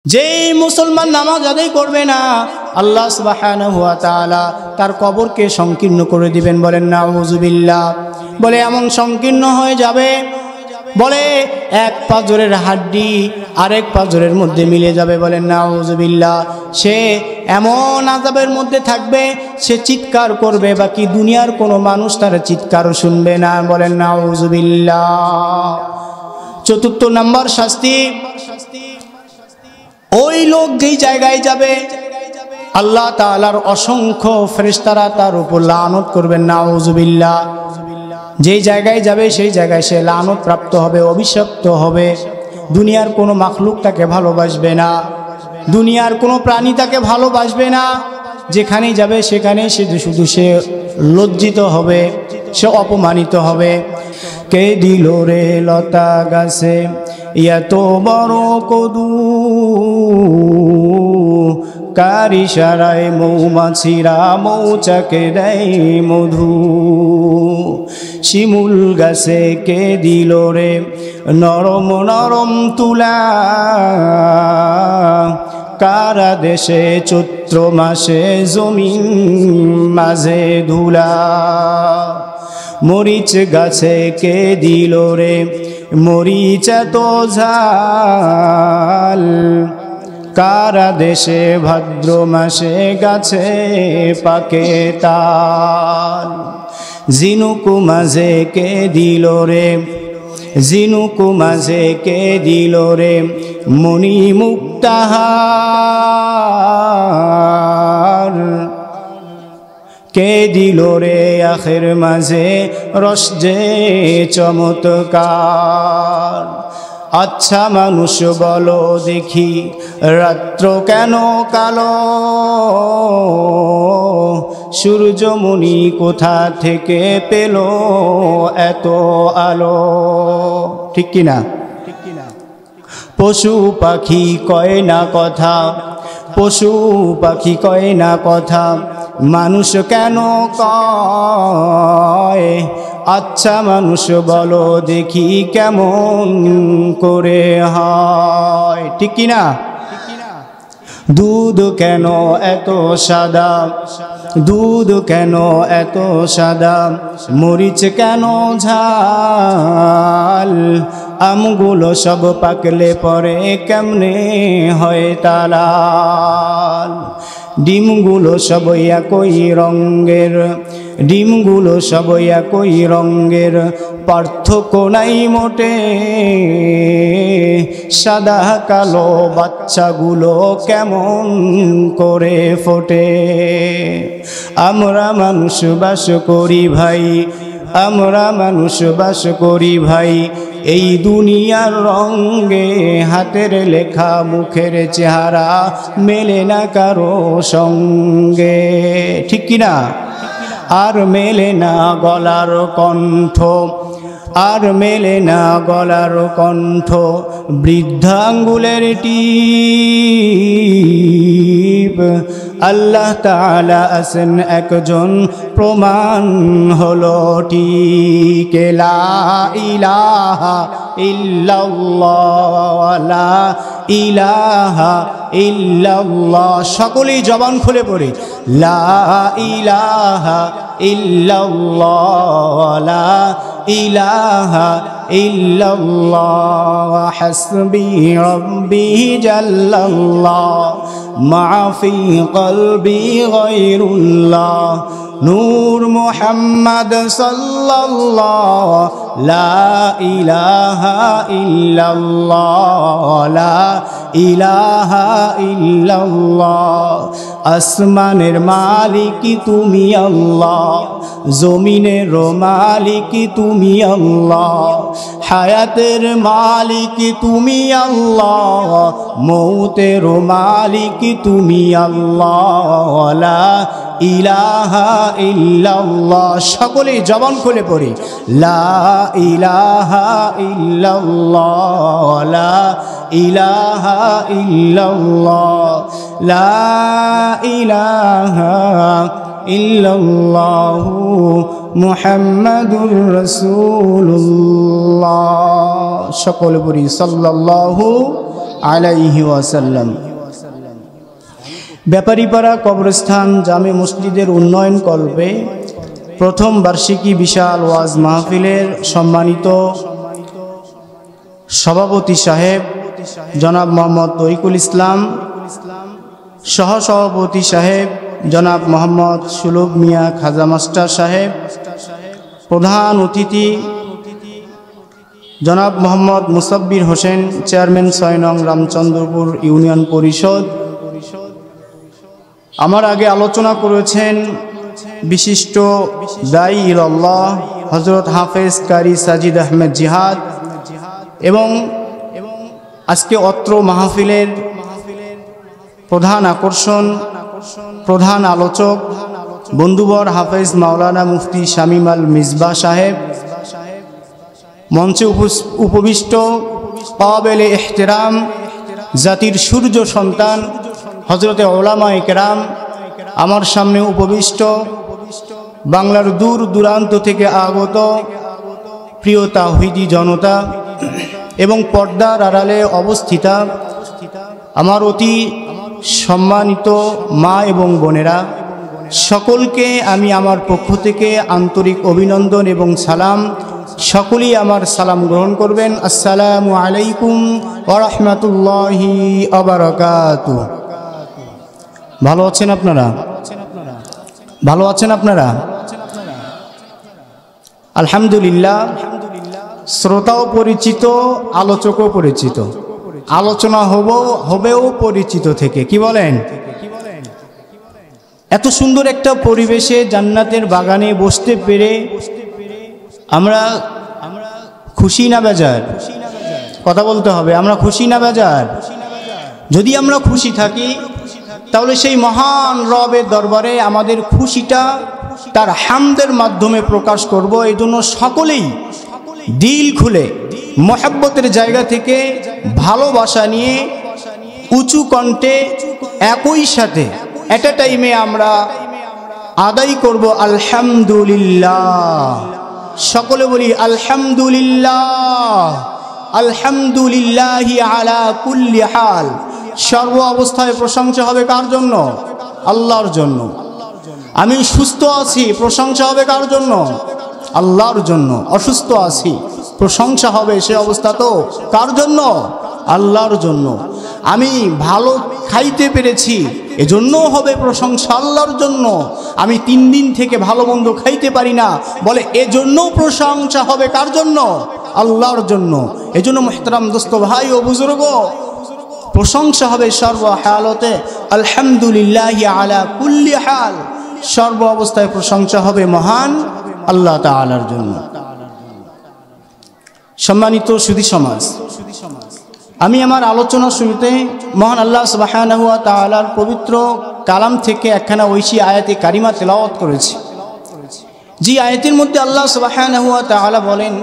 যেই মুসলমান নামাজ আদায় করবে না আল্লাহ সুবহানাহু ওয়া তাআলা তার কবরকে সংকীর্ণ করে দিবেন। বলেন নাউযুবিল্লাহ। বলে এমন সংকীর্ণ হয়ে যাবে, বলে এক পাঁজরের হাড্ডি আরেক পাঁজরের মধ্যে মিলে যাবে। বলেন নাউযুবিল্লাহ। সে এমন আযাবের মধ্যে থাকবে, সে চিৎকার করবে, বাকি দুনিয়ার কোনো মানুষ তার চিৎকারও শুনবে না। বলেন নাউযুবিল্লাহ। চতুর্থ নম্বর শাস্তি, ওই লোক যেই জায়গায় যাবে আল্লাহ তাআলার অসংখ্য ফেরেশতারা তার উপর লানত করবেন। নাউযুবিল্লাহ। যেই জায়গায় যাবে সেই জায়গায় সে লানত প্রাপ্ত হবে, অভিশপ্ত হবে। দুনিয়ার কোনো মাখলুক তাকে ভালোবাসবে না, দুনিয়ার কোনো প্রাণী তাকে ভালোবাসবে না। যেখানেই যাবে সেখানে শুধু সে লজ্জিত হবে, সে অপমানিত হবে। কে দিল রে লতা গাছে এত বড় কদু, কার ইশারায় মৌমাছিরা মৌচাকে দেয় মধু। শিমুল গাছে কে দিল রে নরম নরম তুলা, কারা দেশে চৈত্র মাসে জমিন মাঝে ধুলা। মরিচ গাছে কে দিল রে মরিচ তো ঝাল, কারা দেশে ভাদ্র মাসে গাছে পাকে তাল। ঝিনুকু মাঝে কে দিল রে, ঝিনুকু মাঝে কে দিল রে মণি মুক্তাহার, কে দিল রে আখের মাঝে রস যে চমৎকার। আচ্ছা মানুষ বলো দেখি রাত্র কেন কালো, সূর্যমণি কোথা থেকে পেল এত আলো। ঠিক কিনা? পশু পাখি কয় না কথা, পশু পাখি কয় না কথা, মানুষ কেন কয়। আচ্ছা মানুষ বলো দেখি কেমন করে হয়। ঠিক কিনা? দুধ কেন এত সাদা, দুধ কেন এত সাদা, মরিচ কেন ঝাল, আমগুলো সব পাকলে পরে কেমনে হয় তালাল। ডিমগুলো সব একই রঙের, ডিমগুলো সব একই রঙের, পার্থক্য নাই মোটে। সাদা কালো বাচ্চাগুলো কেমন করে ফোটে। আমরা মানুষ বাস করি ভাই, আমরা মানুষ বাস করি ভাই এই দুনিয়ার রঙে। হাতের লেখা মুখের চেহারা মেলে না কারো সঙ্গে। ঠিক কিনা? আর মেলে না গলার কণ্ঠ, আর মেলে না গলার কণ্ঠ, বৃদ্ধাঙ্গুলের টিপ। আল্লাহ তাআলা আছেন একজন, প্রমাণ হলো ঠিক। লা ইলাহা ইল্লাল্লাহ, লা ইলাহা ইল্লাল্লাহ। সকলেই জবান খুলে পড়ি লা ইলাহা ইল্লাল্লাহ, লা ইলাহা ইল্লাল্লাহ। হাসবি রব্বি জাল্লাল্লাহ, মা ফি কলবি গায়রুল্লাহ। নূর মুহাম্মদ সাল্লাল্লাহ, লা ইলাহা ইল্লাল্লাহ, লা ইলাহা ইল্লাল্লাহ। আসমানের মালিক তুমি আল্লাহ, জমিনের মালিক তুমি আল্লাহ, হায়াতের মালিক তুমি আল্লাহ, মৌতের মালিক তুমি আল্লাহ। লা ইলাহা ইল্লাল্লাহ। সকলে জবান খুলে পড়ি লা ইলাহা ইল্লাল্লাহ, লা ইলাহা ইল্লাল্লাহ, লা ইলাহা ইল্লাল্লাহু মুহাম্মাদুর রাসূলুল্লাহ। সকলে পড়ি সাল্লাল্লাহু আলাইহি ওয়াসাল্লাম। ব্যাপারীপাড়া কবরস্থান জামে মসজিদের উন্নয়ন কল্পে প্রথম বার্ষিকী বিশাল ওয়াজ মাহফিলের সম্মানিত সভাপতি সাহেব জনাব মোহাম্মদ তরিকুল ইসলাম, সহসভাপতি সাহেব জনাব মোহাম্মদ সুলভ মিয়া খাজা মাস্টার সাহেব, প্রধান অতিথি জনাব মোহাম্মদ মুসাব্বির হোসেন, চেয়ারম্যান ৬ নং রামচন্দ্রপুর ইউনিয়ন পরিষদ। আমার আগে আলোচনা করেছেন বিশিষ্ট দায়ী ইলাল্লাহ হযরত হাফেজ কারি সাজিদ আহমেদ জিহাদ, এবং আজকে অত্র মাহফিলের প্রধান আকর্ষণ, প্রধান আলোচক বন্ধুবর হাফেজ মাওলানা মুফতি শামীম আল মিসবাহ সাহেব, মঞ্চে উপবিষ্ট কাবিলে ইহতিরাম জাতির সূর্য সন্তান হযরতে উলামায়ে কেরাম, আমার সামনে উপবিষ্ট বাংলার দূর দূরান্ত থেকে আগত প্রিয় তাওহীদি জনতা এবং পর্দার আড়ালে অবস্থিতা আমার অতি সম্মানিত মা এবং বোনেরা, সকলকে আমি আমার পক্ষ থেকে আন্তরিক অভিনন্দন এবং সালাম। সকলেই আমার সালাম গ্রহণ করবেন। আসসালামু আলাইকুম ওয়া রাহমাতুল্লাহি ওয়া বারাকাতুহু। ভালো আছেন আপনারা? ভালো আছেন আপনারা? আলহামদুলিল্লাহ। শ্রোতাও পরিচিত, আলোচকও পরিচিত, আলোচনা হবেও পরিচিত থেকে, কি বলেন? এত সুন্দর একটা পরিবেশে জান্নাতের বাগানে বসতে পেরে আমরা খুশি না বেজার? কথা বলতে হবে, আমরা খুশি না বেজার? যদি আমরা খুশি থাকি তাহলে সেই মহান রবের দরবারে আমাদের খুশিটা তার হামদের মাধ্যমে প্রকাশ করব। এই জন্য সকলেই দিল খুলে মহব্বতের জায়গা থেকে ভালোবাসা নিয়ে উঁচু কণ্ঠে একই সাথে এট এ টাইমে আমরা আদায় করব আলহামদুলিল্লাহ। সকলে বলি আলহামদুলিল্লাহ, আলহামদুলিল্লাহি আলা কুল্লি হাল। সর্ব অবস্থায় প্রশংসা হবে কার জন্য? আল্লাহর জন্য। আমি সুস্থ আছি, প্রশংসা হবে কার জন্য? আল্লাহর জন্য। অসুস্থ আছি, প্রশংসা হবে সে অবস্থা তো কার জন্য? আল্লাহর জন্য। আমি ভালো খাইতে পেরেছি, এজন্যও হবে প্রশংসা আল্লাহর জন্য। আমি 3 দিন থেকে ভালো মন্দ খাইতে পারি না, বলে এজন্যও প্রশংসা হবে কার জন্য? আল্লাহর জন্য। এজন্য মুহতারাম দোস্ত ভাই ও বুজুর্গ, প্রশংসা হবে সর্ব হালতে আলহামদুলিল্লাহি আলা কুল্লি হাল। সর্ব অবস্থায় প্রশংসা হবে মহান আল্লাহ তাআলার জন্য। সম্মানিত সুধী সমাজ, আমি আমার আলোচনা শুরুতে মহান আল্লাহ সুবহানাহু ওয়া তাআলার পবিত্র কালাম থেকে একখানা ঐশী আয়াতে কারিমা তেলাওয়াত করেছি। যে আয়াতের মধ্যে আল্লাহ সুবহানাহু ওয়া তাআলা বলেন,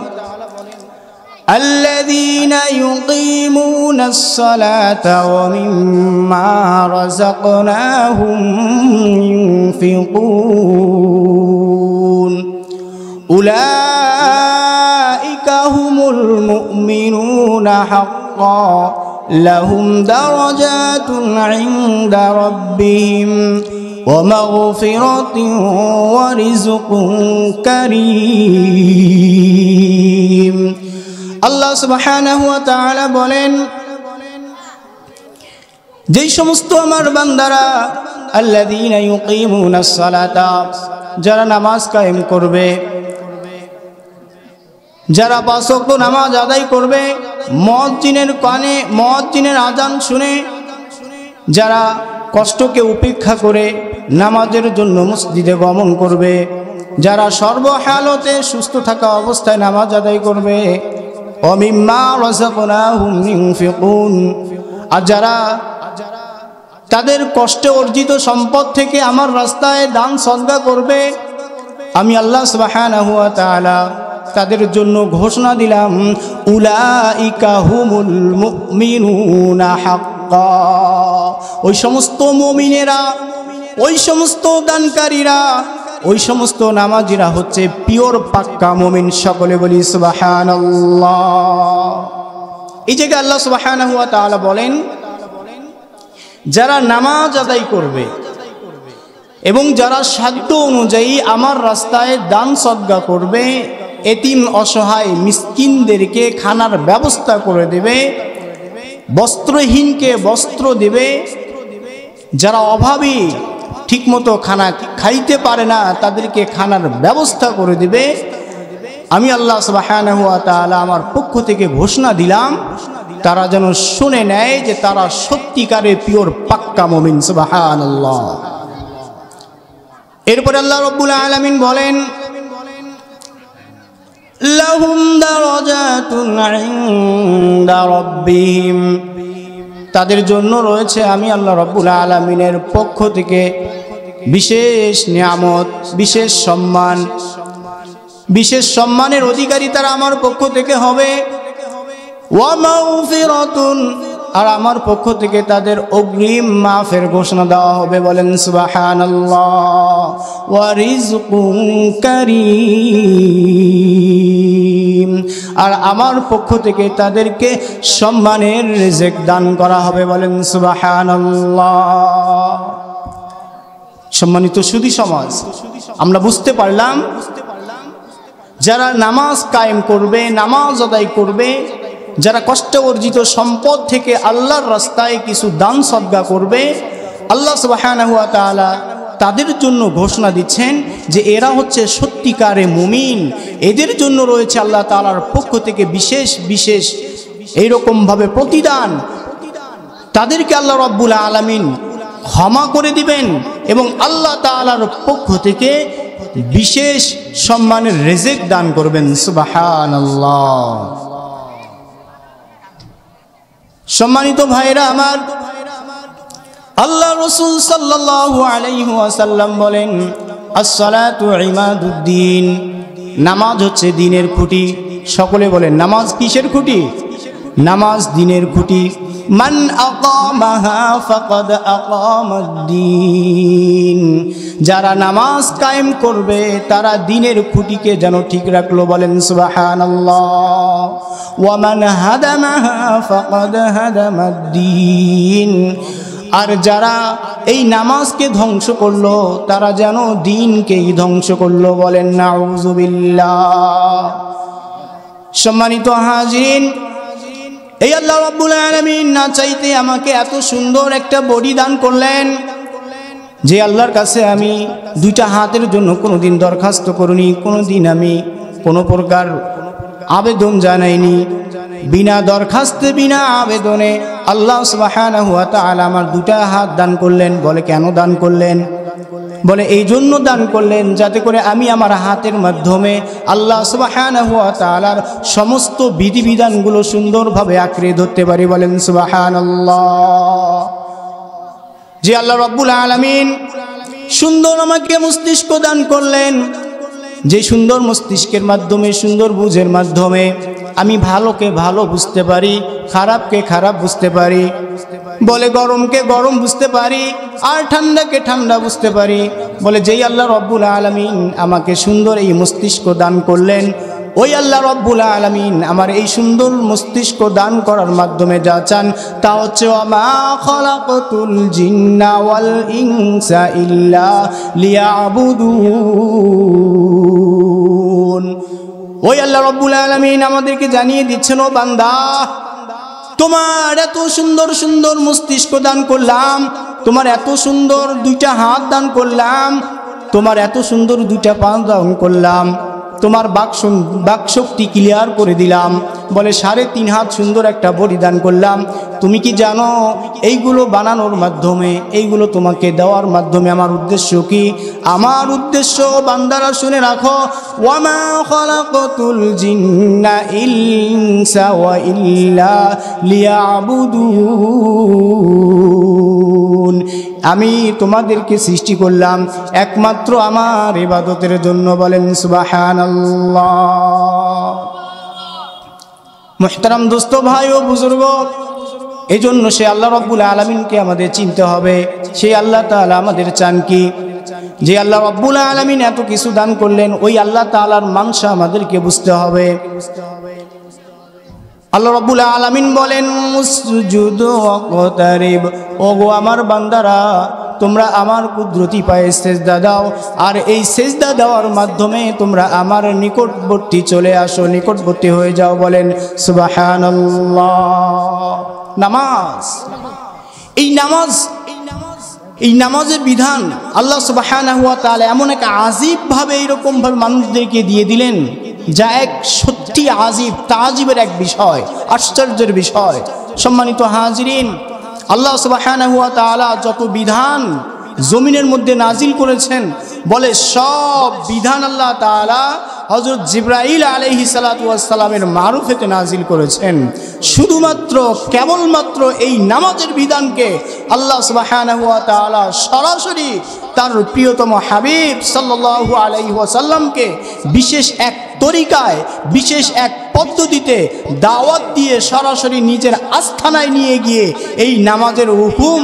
আল্লাযীনা ইউকীমুনাস সালাতা ওয়া মিম্মা রাযাকনাহুম ইউনফিকুন উলাইকা হুমুল মুমিনুনা হাক্কান লাহুম দারাজাতুন ইনদা রাব্বিহিম ওয়া মাগফিরাতুন ওয়া রিজকুন কারীম। আল্লাহ সুবহানাহু ওয়া তাআলা বলেন, যেই সমস্ত আমার বান্দারা আল্লাযীনা ইউকীমুনাস সালাতা, যারা নামাজ কায়েম করবে, যারা 5 ওয়াক্ত নামাজ আদায় করবে, মুয়াজ্জিনের আযান শুনে যারা কষ্টকে উপেক্ষা করে নামাজের জন্য মসজিদে গমন করবে, যারা সর্বহালতে সুস্থ থাকা অবস্থায় নামাজ আদায় করবে, ওয়া মিম্মা রাযাকনাহুম ইউনফিকুন, আর যারা তাদের কষ্টে অর্জিত সম্পদ থেকে আমার রাস্তায় দান সদকা করবে, আমি আল্লাহ সুবহানাহু ওয়া তাআলা তাদের জন্য ঘোষণা দিলাম, উলাইকা হুমুল মুমিনুনা হাক্কা। ওই সমস্ত মুমিনেরা, ওই সমস্ত দানকারীরা, ওই সমস্ত নামাজিরা হচ্ছে পিওর পাক্কা মুমিন। সকলে বলি সুবহানাল্লাহ। এই জায়গায় আল্লাহ সুবহানাহু ওয়া তাআলা বলেন, যারা নামাজ আদায় করবে এবং যারা সাধ্য অনুযায়ী আমার রাস্তায় দান সদকা করবে, এতিম অসহায় মিসকিনদেরকে খানার ব্যবস্থা করে দেবে, বস্ত্রহীনকে বস্ত্র দেবে, যারা অভাবী ঠিকমতো খানা খাইতে পারে না তাদেরকে খানার ব্যবস্থা করে দেবে, আমি আল্লাহ সুবহানাহু ওয়া তাআলা আমার পক্ষ থেকে ঘোষণা দিলাম তারা যেন শুনে নেয় যে তারা সত্যিকারে পিওর পাক্কা মুমিন। সুবহানাল্লাহ। এরপরে আল্লাহ রাব্বুল আলামিন বলেন, লাহুম দারাজাতুন ইনদা রাব্বিহিম, তাদের জন্য রয়েছে আমি আল্লাহ রাব্বুল আলামিনের পক্ষ থেকে বিশেষ নিয়ামত, বিশেষ সম্মান, বিশেষ সম্মানের অধিকারী তারা আমার পক্ষ থেকে হবে। ওয়া মাগফিরাতুন, আর আমার পক্ষ থেকে তাদের অগ্রিম মাফের ঘোষণা দেওয়া হবে। বলেন সুবহানাল্লাহ। ওয়া রিজকুন কারীম, আর আমার পক্ষ থেকে তাদেরকে সম্মানের রিজিক দান করা হবে। বলেন সুবহানাল্লাহ। সম্মানিত সুধী সমাজ, আমরা বুঝতে পারলাম যারা নামাজ কায়েম করবে, নামাজ আদায় করবে, যারা কষ্ট অর্জিত সম্পদ থেকে আল্লাহর রাস্তায় কিছু দান সদকা করবে, আল্লাহ সুবহানাহু ওয়া তাআলা তাদের জন্য ঘোষণা দিচ্ছেন যে এরা হচ্ছে সত্যিকারে মুমিন। এদের জন্য রয়েছে আল্লাহ তাআলার পক্ষ থেকে বিশেষ বিশেষ এইরকমভাবে প্রতিদান। তাদেরকে আল্লাহ রাব্বুল আলামিন ক্ষমা করে দিবেন এবং আল্লাহ তাআলার পক্ষ থেকে বিশেষ সম্মানের রিজিক দান করবেন। সুবহানাল্লাহ। সম্মানিত ভাইরা আমার, আল্লাহ রাসূল সাল্লাল্লাহু আলাইহি ওয়াসাল্লাম বলেন, আসসালাতু ইমাদুদ্দিন, নামাজ হচ্ছে দ্বীনের খুঁটি। সকলে বলেন নামাজ কিসের খুঁটি? নামাজ দ্বীনের খুঁটি। মান আকামাহা ফাকাদ আকামাদ্দীন, যারা নামাজ কায়েম করবে তারা দ্বীনের খুঁটিকে যেন ঠিক রাখলো। বলেন সুবহানাল্লাহ। ওয়া মান হাদামাহা ফাকাদ হাদামাদ্দীন, আর যারা এই নামাজকে ধ্বংস করলো তারা যেন দ্বীনকেই ধ্বংস করলো। বলেন নাউযুবিল্লাহ। সম্মানিত হাজিরিন, এই আল্লাহ রাব্বুল আলামিন না চাইতে আমাকে এত সুন্দর একটা বডি দান করলেন, যে আল্লাহর কাছে আমি দুইটা হাতের জন্য কোনোদিন দরখাস্ত করিনি, কোনোদিন আমি কোনো প্রকার আবেদন জানাইনি। বিনা দরখাস্তে বিনা আবেদনে আল্লাহ সুবহানাহু ওয়া তাআলা আমার দুটা হাত দান করলেন। বলে কেন দান করলেন? বলে এই জন্য দান করলেন যাতে করে আমি আমার হাতের মাধ্যমে আল্লাহ সুবহানাহু ওয়া তাআলার সমস্ত বিধিবিধানগুলো সুন্দরভাবে আঁকড়ে ধরতে পারি। বলেন সুবহানাল্লাহ। যে আল্লাহ রাব্বুল আলামিন সুন্দর আমাকে মস্তিষ্ক দান করলেন, যে সুন্দর মস্তিষ্কের মাধ্যমে, সুন্দর বুঝের মাধ্যমে আমি ভালোকে ভালো বুঝতে পারি, খারাপকে খারাপ বুঝতে পারি, বলে গরমকে গরম বুঝতে পারি, আর ঠান্ডাকে ঠান্ডা বুঝতে পারি। বলে যেই আল্লাহ রাব্বুল আলামিন আমাকে সুন্দর এই মস্তিষ্ক দান করলেন, ওই আল্লাহ রাব্বুল আলামিন আমার এই সুন্দর মস্তিষ্ক দান করার মাধ্যমে যা চান তা হচ্ছে ওয়ামা খালাকাতুল জিন্না ওয়াল ইনসা ইল্লা লিয়াবুদুন। ওই আল্লাহ রাব্বুল আলামিন আমাদেরকে জানিয়ে দিচ্ছেন, ও বান্দা, তোমার এত সুন্দর সুন্দর মস্তিষ্ক দান করলাম, তোমার এত সুন্দর দুইটা হাত দান করলাম, তোমার এত সুন্দর দুইটা পা দান করলাম, তোমার বাক শক্তি ক্লিয়ার করে দিলাম। বলে 3.5 হাত সুন্দর একটা বডি দান করলাম। তুমি কি জানো এইগুলো বানানোর মাধ্যমে, এইগুলো তোমাকে দেওয়ার মাধ্যমে আমার উদ্দেশ্য কি? আমার উদ্দেশ্য বান্দারা শুনে রাখো, ওয়ামা খালাকাতুল জিন্না ইনসা ওয়া ইল্লা লিয়াবুদুন, আমি তোমাদেরকে সৃষ্টি করলাম একমাত্র আমার ইবাদতের জন্য। বলেন সুবহানাল্লাহ। মুহতারাম দোস্ত, ভাই ও বুজুর্গ, এই জন্য সে আল্লাহ রাব্বুল আলামিনকে আমাদের চিনতে হবে। সেই আল্লাহ তাআলা আমাদের চান কি? যে আল্লাহ রাব্বুল আলামিন এত কিছু দান করলেন, ওই আল্লাহ তাআলার মানসা আমাদেরকে বুঝতে হবে। আল্লাহ রাব্বুল আলামিন বলেন উসজুদু ওয়াকতারিব, ওগো আমার বান্দারা তোমরা আমার কুদরতি পায়ে সিজদা দাও, আর এই সিজদা দেওয়ার মাধ্যমে তোমরা আমার নিকটবর্তী চলে আসো, নিকটবর্তী হয়ে যাও। বলেন সুবহানাল্লাহ। নামাজ, এই নামাজের বিধান আল্লাহ সুবহানাহু ওয়া তাআলা এমন এক আজীব ভাবে এইরকম ভাবে মানুষদেরকে দিয়ে দিলেন, যা এক সত্যি আজীব তাজিবের এক বিষয়, আশ্চর্যের বিষয়। সম্মানিত হাজিরিন, আল্লাহ সুবহানাহু ওয়া তাআলা যত বিধান জমিনের মধ্যে নাজিল করেছেন, বলে সব বিধান আল্লাহ তাআলা হযরত জিবরাইল আলাইহিস সালাতু ওয়াস সালামের মারুফেতে নাজিল করেছেন। শুধুমাত্র কেবলমাত্র এই নামাজের বিধানকে আল্লাহ সুবহানাহু ওয়া তাআলা সরাসরি তার প্রিয়তম হাবিব সাল্লাল্লাহু আলাইহি ওয়াসাল্লামকে বিশেষ এক তরিকায়, বিশেষ এক পদ্ধতিতে দাওয়াত দিয়ে সরাসরি নিজের আস্থানায় নিয়ে গিয়ে এই নামাজের হুকুম,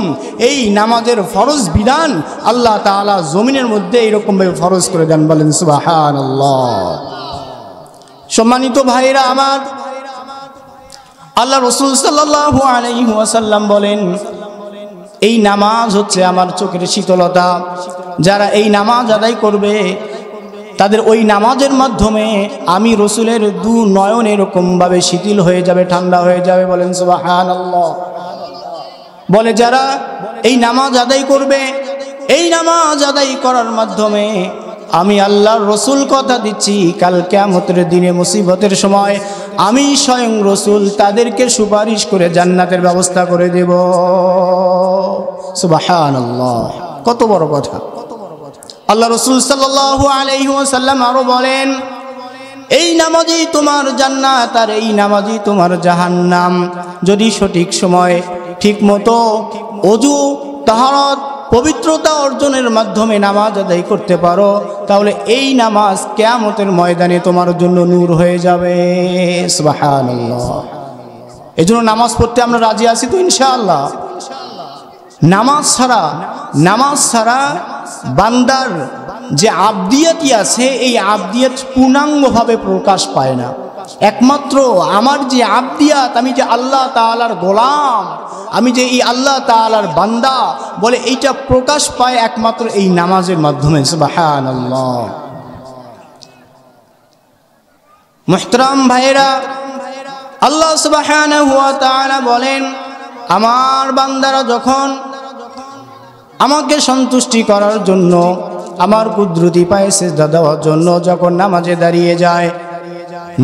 এই নামাজের ফরজ বিধান আল্লাহ তাআলা জমিনের মধ্যে এইরকমভাবে ফরজ করে দেন। বলেন সুবহানাল্লাহ। সম্মানিত ভাইরা আমার, আল্লাহ রাসূল সাল্লাল্লাহু আলাইহি ওয়াসাল্লাম বলেন, এই নামাজ হচ্ছে আমার চোখের শীতলতা। যারা এই নামাজ আদায় করবে তাদের ওই নামাজের মাধ্যমে আমি রসুলের দু নয়ন এরকমভাবে শিথিল হয়ে যাবে, ঠান্ডা হয়ে যাবে। বলেন সুবহানাল্লাহ। বলে যারা এই নামাজ আদায় করবে, এই নামাজ আদায় করার মাধ্যমে আমি আল্লাহর রসুল কথা দিচ্ছি, কাল কিয়ামতের দিনে মুসিবতের সময় আমি স্বয়ং রসুল তাদেরকে সুপারিশ করে জান্নাতের ব্যবস্থা করে দেব। সুবহানাল্লাহ, কত বড় কথা। আল্লাহ রসুল সাল্লাল্লাহু আলাইহি ওয়াসাল্লাম আরো বলেন, এই নামাজই তোমার জান্নাত আর এই নামাজই তোমার জাহান্নাম। যদি সঠিক সময় ঠিক মতো ওযু, তাহারত, পবিত্রতা অর্জনের মাধ্যমে নামাজ আদায় করতে পারো, তাহলে এই নামাজ কিয়ামতের ময়দানে তোমার জন্য নূর হয়ে যাবে। সুবহানাল্লাহ। এজন্য নামাজ পড়তে আমরা রাজি আছি তো ইনশাআল্লাহ। নামাজ ছাড়া বান্দার যে আবদিয়াতি আছে, এই আবদিয়াত পূর্ণাঙ্গভাবে প্রকাশ পায় না। একমাত্র আমার যে আবদিয়াত, আমি যে আল্লাহ তাআলার গোলাম, আমি যে এই আল্লাহ তাআলার বান্দা, বলে এইটা প্রকাশ পায় একমাত্র এই নামাজের মাধ্যমে। সুবহানাল্লাহ। মুহতারাম ভাইরা, আল্লাহ সুবহানাহু ওয়া তাআলা বলেন, আমার বান্দারা যখন আমাকে সন্তুষ্টি করার জন্য, আমার কুদরতি পায়ে সিজদা দেওয়ার জন্য যখন নামাজে দাঁড়িয়ে যায়,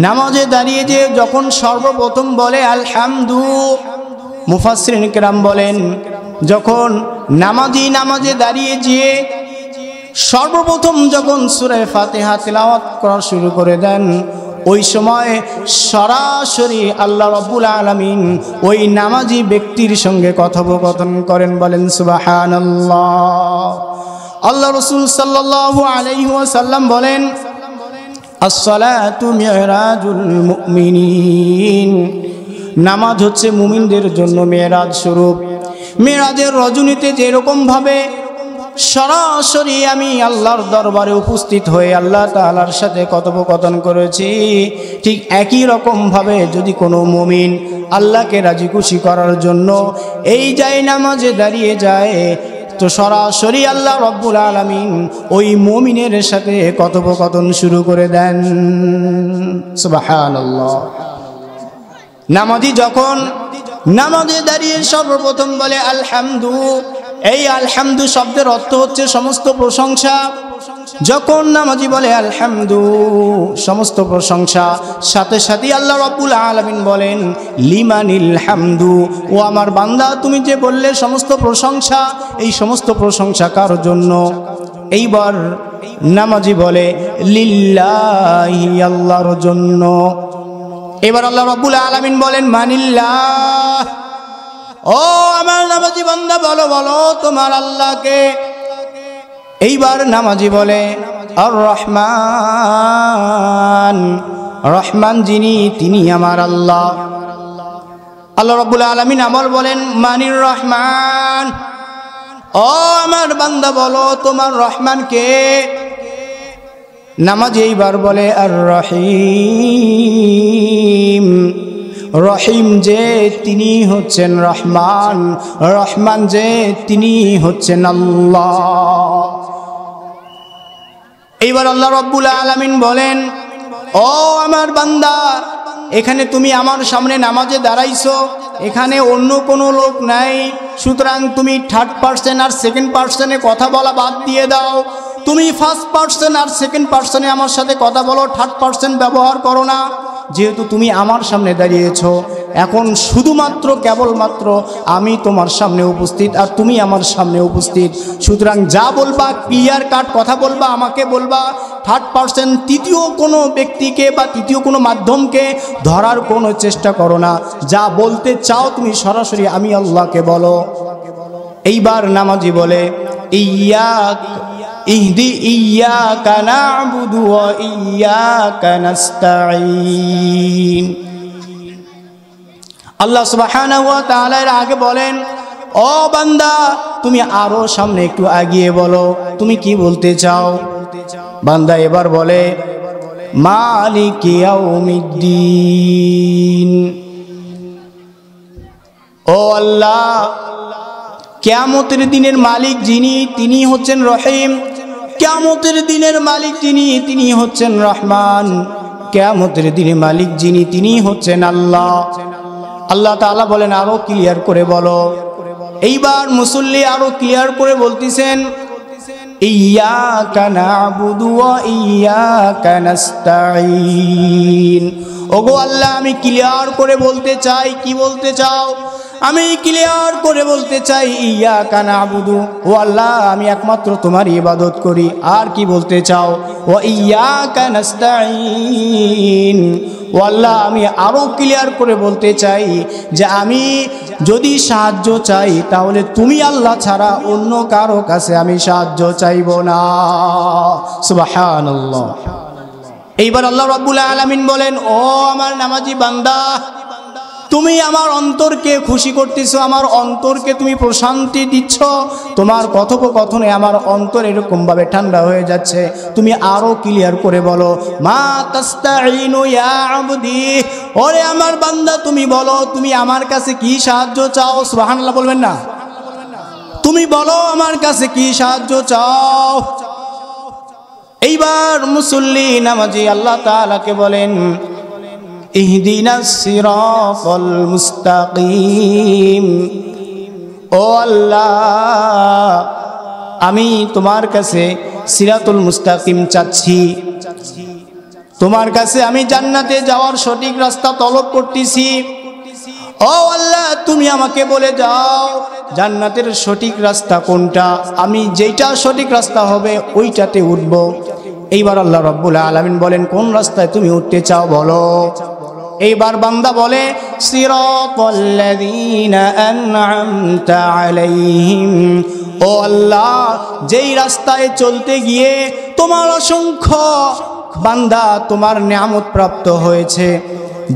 নামাজে দাঁড়িয়ে যে যখন সর্বপ্রথম বলে আলহামদু, মুফাসসিরিন কিরাম বলেন, যখন নামাজে দাঁড়িয়ে যেয়ে সর্বপ্রথম যখন সূরা ফাতিহা তিলাওয়াত করা শুরু করে দেন, ওই সময় সরাসরি আল্লাহ রাব্বুল আলামিন ওই নামাজি ব্যক্তির সঙ্গে কথোপকথন করেন। বলেন সুবহানাল্লাহ। আল্লাহ রাসূল সাল্লাল্লাহু আলাইহি ওয়াসাল্লাম বলেন, আসসালাতু মিরাজুল মুমিনিন, নামাজ হচ্ছে মুমিনদের জন্য মেরাজ স্বরূপ। মেরাজের রজনীতে যেরকম ভাবে সরাসরি আমি আল্লাহর দরবারে উপস্থিত হয়ে আল্লাহ তাআলার সাথে কথোপকথন করেছি, ঠিক একই রকম ভাবে যদি কোনো মুমিন আল্লাহকে রাজি খুশি করার জন্য এই যায় নামাজে দাঁড়িয়ে যায়, তো সরাসরি আল্লাহ রাব্বুল আলামিন ওই মুমিনের সাথে কথোপকথন শুরু করে দেন। সুবহানাল্লাহ। নামাজি যখন নামাজে দাঁড়িয়ে সর্বপ্রথম বলে আলহামদু, এই আলহামদু শব্দের অর্থ হচ্ছে সমস্ত প্রশংসা। যখন নামাজি বলে আলহামদু, সমস্ত প্রশংসা, সাথে সাথে আল্লাহ রাব্বুল আলামিন বলেন লিমানিল হামদু, ও আমার বান্দা তুমি যে বললে সমস্ত প্রশংসা, এই সমস্ত প্রশংসা কার জন্য? এইবার নামাজি বলে লিল্লাহি, আল্লাহর জন্য। এবার আল্লাহ রাব্বুল আলামিন বলেন মানিল্লাহ, ও আমার নামাজি বান্দা বলো বলো তোমার আল্লাহকে। এইবার নামাজি বলে আর রহমান, রহমান যিনি তিনি আমার আল্লাহ। আল্লাহ রাব্বুল আলামিন আবার বলেন মানির রহমান, ও আমার বান্দা বলো তোমার রহমান কে? নামাজি এইবার বলে আর রহিম, রহিম যে তিনি হচ্ছেন রহমান, রহমান যে তিনি হচ্ছেন আল্লাহ। এইবার আল্লাহ রাব্বুল আলামিন বলেন, ও আমার বান্দা, এখানে তুমি আমার সামনে নামাজে দাঁড়াইছো, এখানে অন্য কোনো লোক নাই, সুতরাং তুমি থার্ড পার্সন আর সেকেন্ড পার্সনে কথা বলা বাদ দিয়ে দাও। তুমি ফার্স্ট পার্সন আর সেকেন্ড পার্সনে আমার সাথে কথা বলো, থার্ড পার্সন ব্যবহার করো না। যেহেতু তুমি আমার সামনে দাঁড়িয়েছো, এখন শুধুমাত্র কেবলমাত্র আমি তোমার সামনে উপস্থিত আর তুমি আমার সামনে উপস্থিত, সুতরাং যা বলবা ক্লিয়ার কাট কথা বলবা, আমাকে বলবা। থার্ড পার্সন তৃতীয় কোনো ব্যক্তিকে বা তৃতীয় কোনো মাধ্যমকে ধরার কোনো চেষ্টা করো না। যা বলতে চাও তুমি সরাসরি আমি আল্লাহকে বলো। এইবার নামাজি বলে, ইয়্যাকা না'বুদু ওয়া ইয়্যাকা নাস্তাঈন। আল্লাহ সুবহানাহু ওয়া তাআলা এর আগে বলেন, ও বান্দা তুমি আরো সামনে একটু এগিয়ে বলো, তুমি কি বলতে চাও। বান্দা এবার বলে, মালিকি ইয়াউমিদ্দিন। ও আল্লাহ, কিয়ামতের দিনের মালিক যিনি তিনি হচ্ছেন রহিম, কিয়ামতের দিনের মালিক যিনি তিনি হচ্ছেন রহমান, কিয়ামতের দিনের মালিক যিনি তিনি হচ্ছেন আল্লাহ। আল্লাহ তাআলা বলেন, আরো ক্লিয়ার করে বলো। এইবার মুসল্লি আরো ক্লিয়ার করে বলতেছেন, ইয়্যাকা না'বুদু ওয়া ইয়্যাকা নাস্তাঈন। ওগো আল্লাহ, আমি ক্লিয়ার করে বলতে চাই। কি বলতে চাও? আমি ক্লিয়ার করে বলতে চাই, ইয়্যাকা না'বুদু, ও আল্লাহ আমি একমাত্র তোমার ইবাদত করি। আর কি বলতে চাও? ওয়া ইয়্যাকা নাস্তাঈন, ও আল্লাহ আমি আরো ক্লিয়ার করে বলতে চাই যে আমি যদি সাহায্য চাই তাহলে তুমি আল্লাহ ছাড়া অন্য কারো কাছে আমি সাহায্য চাইব না। সুবহানাল্লাহ। এইবার আল্লাহ রাব্বুল আলামিন বলেন, ও আমার নামাজি বান্দা, তুমি আমার অন্তরকে খুশি করতেছো, আমার অন্তরকে তুমি প্রশান্তি দিচ্ছ, তোমার কথোপকথনে আমার অন্তর এরকম ভাবে ঠান্ডা হয়ে যাচ্ছে। তুমি আরো ক্লিয়ার করে বলো, মা তাস্তাঈনু ইয়া আবদি। ওরে আমার বান্দা তুমি বলো, তুমি আমার কাছে কি সাহায্য চাও। সুবহানাল্লাহ বলবেন না? তুমি বলো আমার কাছে কি সাহায্য চাও। এইবার মুসল্লি নামাজি আল্লাহ তাআলাকে বলেন, ইহদিনাস সিরাতাল মুস্তাকিম। ও আল্লাহ, আমি তোমার কাছে সিরাতুল মুস্তাকিম চাচ্ছি, তোমার কাছে আমি জান্নাতে যাওয়ার সঠিক রাস্তা তলব করতেছি। ও আল্লাহ, তুমি আমাকে বলে যাও জান্নাতের সঠিক রাস্তা কোনটা, আমি যেটা সঠিক রাস্তা হবে ওইটাতে উঠব। এইবার আল্লাহ রাব্বুল আলামিন বলেন, কোন রাস্তায় তুমি উঠতে চাও বলো। এইবার বান্দা বলে, সিরাতাল্লাযীনা আন'আমতা আলাইহিম। ও আল্লাহ, যেই রাস্তায় চলতে গিয়ে তোমার অসংখ্য বান্দা তোমার নিয়ামত প্রাপ্ত হয়েছে,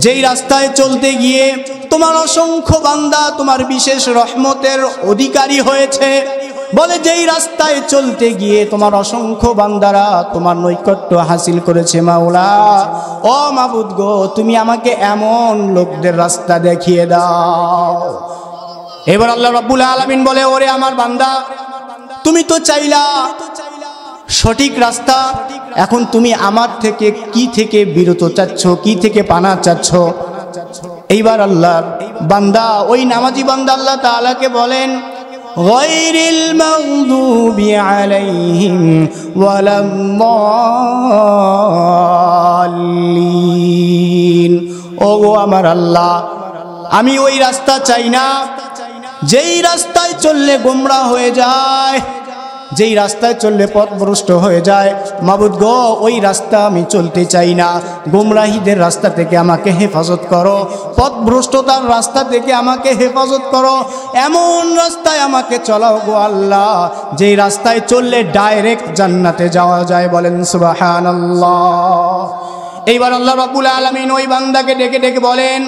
যেই রাস্তায় চলতে গিয়ে তোমার অসংখ্য বান্দা তোমার বিশেষ রহমতের অধিকারী হয়েছে, বলে যেই রাস্তায় চলতে গিয়ে তোমার অসংখ্য বান্দারা তোমার নৈকট্য হাসিল করেছে মাওলা। ও মাবুদ গো, তুমি আমাকে এমন লোকদের রাস্তা দেখিয়ে দাও। এবার আল্লাহ রাব্বুল আলামিন বলে, ওরে আমার বান্দা, তুমি তো চাইলা সঠিক রাস্তা, এখন তুমি আমার থেকে কি থেকে বিরত চাচ্ছ, কি থেকে পানা চাচ্ছ। এইবার আল্লাহ বান্দা, ওই নামাজি বান্দা আল্লাহ তাআলাকে বলেন, গায়রিল মাগদুবি আলাইহিম ওয়ালাদ-দাল্লিন। ওগো আমার আল্লাহ, আমি ওই রাস্তা চাই না যেই রাস্তায় চললে গোমরাহ হয়ে যায়, যেই রাস্তায় চললে পথভ্রষ্ট হয়ে যায়। মাবুদ গো, ওই রাস্তা আমি চলতে চাই না। গোমরাহীদের রাস্তা থেকে আমাকে হেফাজত করো, পথভ্রষ্টতার রাস্তা থেকে আমাকে হেফাজত করো। এমন রাস্তায় আমাকে চলাও গো আল্লাহ, যেই রাস্তায় চললে ডাইরেক্ট জান্নাতে যাওয়া যায়। বলেন সুবহানাল্লাহ। এইবার আল্লাহ রাব্বুল আলামিন ওই বান্দাকে ডেকে ডেকে বলেন,